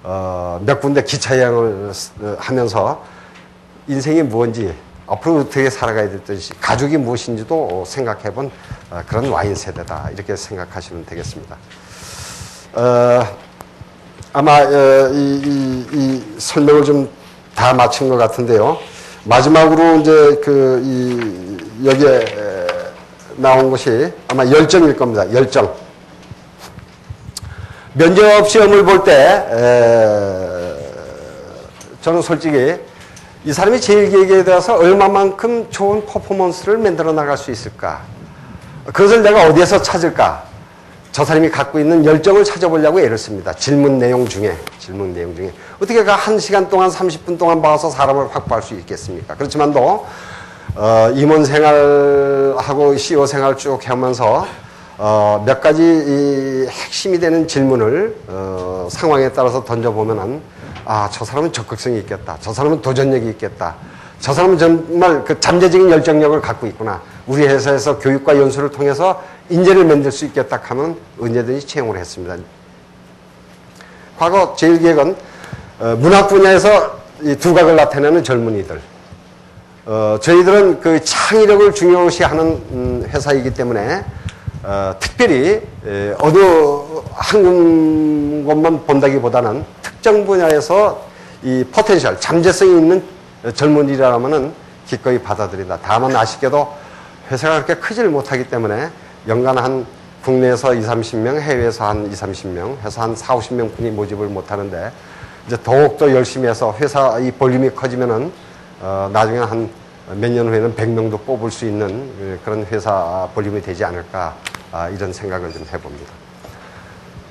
몇 군데 기차 여행을 하면서 인생이 무엇인지, 앞으로 어떻게 살아가야 될지, 가족이 무엇인지도 생각해본 그런 와인 세대다, 이렇게 생각하시면 되겠습니다. 아마 이 설명을 좀 다 마친 것 같은데요. 마지막으로 이제 여기에 나온 것이 아마 열정일 겁니다. 열정. 면접 시험을 볼 때 저는 솔직히 이 사람이 제일기획에 대해서 얼마만큼 좋은 퍼포먼스를 만들어 나갈 수 있을까? 그것을 내가 어디에서 찾을까? 저 사람이 갖고 있는 열정을 찾아보려고 애를 씁니다. 질문 내용 중에. 어떻게 1시간 동안 30분 동안 봐서 사람을 확보할 수 있겠습니까? 그렇지만도 임원 생활하고 CEO 생활 쭉 해오면서 몇 가지 이 핵심이 되는 질문을 상황에 따라서 던져보면은 저 사람은 적극성이 있겠다. 저 사람은 도전력이 있겠다. 저 사람은 정말 그 잠재적인 열정력을 갖고 있구나. 우리 회사에서 교육과 연수를 통해서 인재를 만들 수 있겠다 하면 언제든지 채용을 했습니다. 과거 제일기획은 문학 분야에서 이 두각을 나타내는 젊은이들, 저희들은 그 창의력을 중요시하는 회사이기 때문에 특별히 어느 한 곳만 본다기보다는 특정 분야에서 이 포텐셜, 잠재성이 있는 젊은이라면은 기꺼이 받아들인다. 다만 아쉽게도 회사가 그렇게 크지를 못하기 때문에 연간 한 국내에서 20-30명, 해외에서 한 20-30명, 해서 한 40-50명 분이 모집을 못하는데, 이제 더욱더 열심히 해서 회사 이 볼륨이 커지면은 나중에 한 몇 년 후에는 100명도 뽑을 수 있는 그런 회사 볼륨이 되지 않을까, 이런 생각을 좀 해봅니다.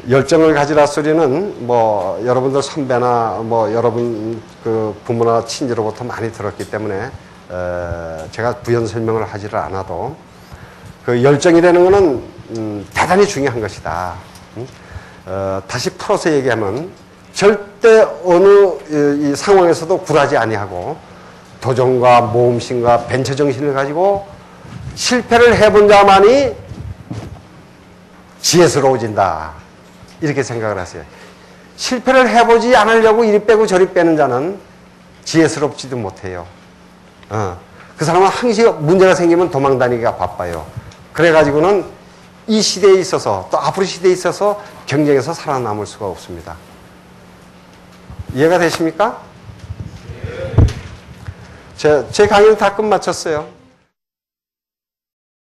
열정을 가지라 소리는 뭐 여러분들 선배나 뭐 여러분 그 부모나 친지로부터 많이 들었기 때문에 제가 부연 설명을 하지를 않아도 그 열정이라는 거는 대단히 중요한 것이다. 다시 풀어서 얘기하면 절대 어느 이 상황에서도 굴하지 아니하고 도전과 모험심과 벤처 정신을 가지고 실패를 해본 자만이 지혜스러워진다. 이렇게 생각을 하세요. 실패를 해보지 않으려고 이리 빼고 저리 빼는 자는 지혜스럽지도 못해요. 그 사람은 항상 문제가 생기면 도망다니기가 바빠요. 그래가지고는 이 시대에 있어서 또 앞으로 시대에 있어서 경쟁에서 살아남을 수가 없습니다. 이해가 되십니까? 제 강의는 다 끝마쳤어요.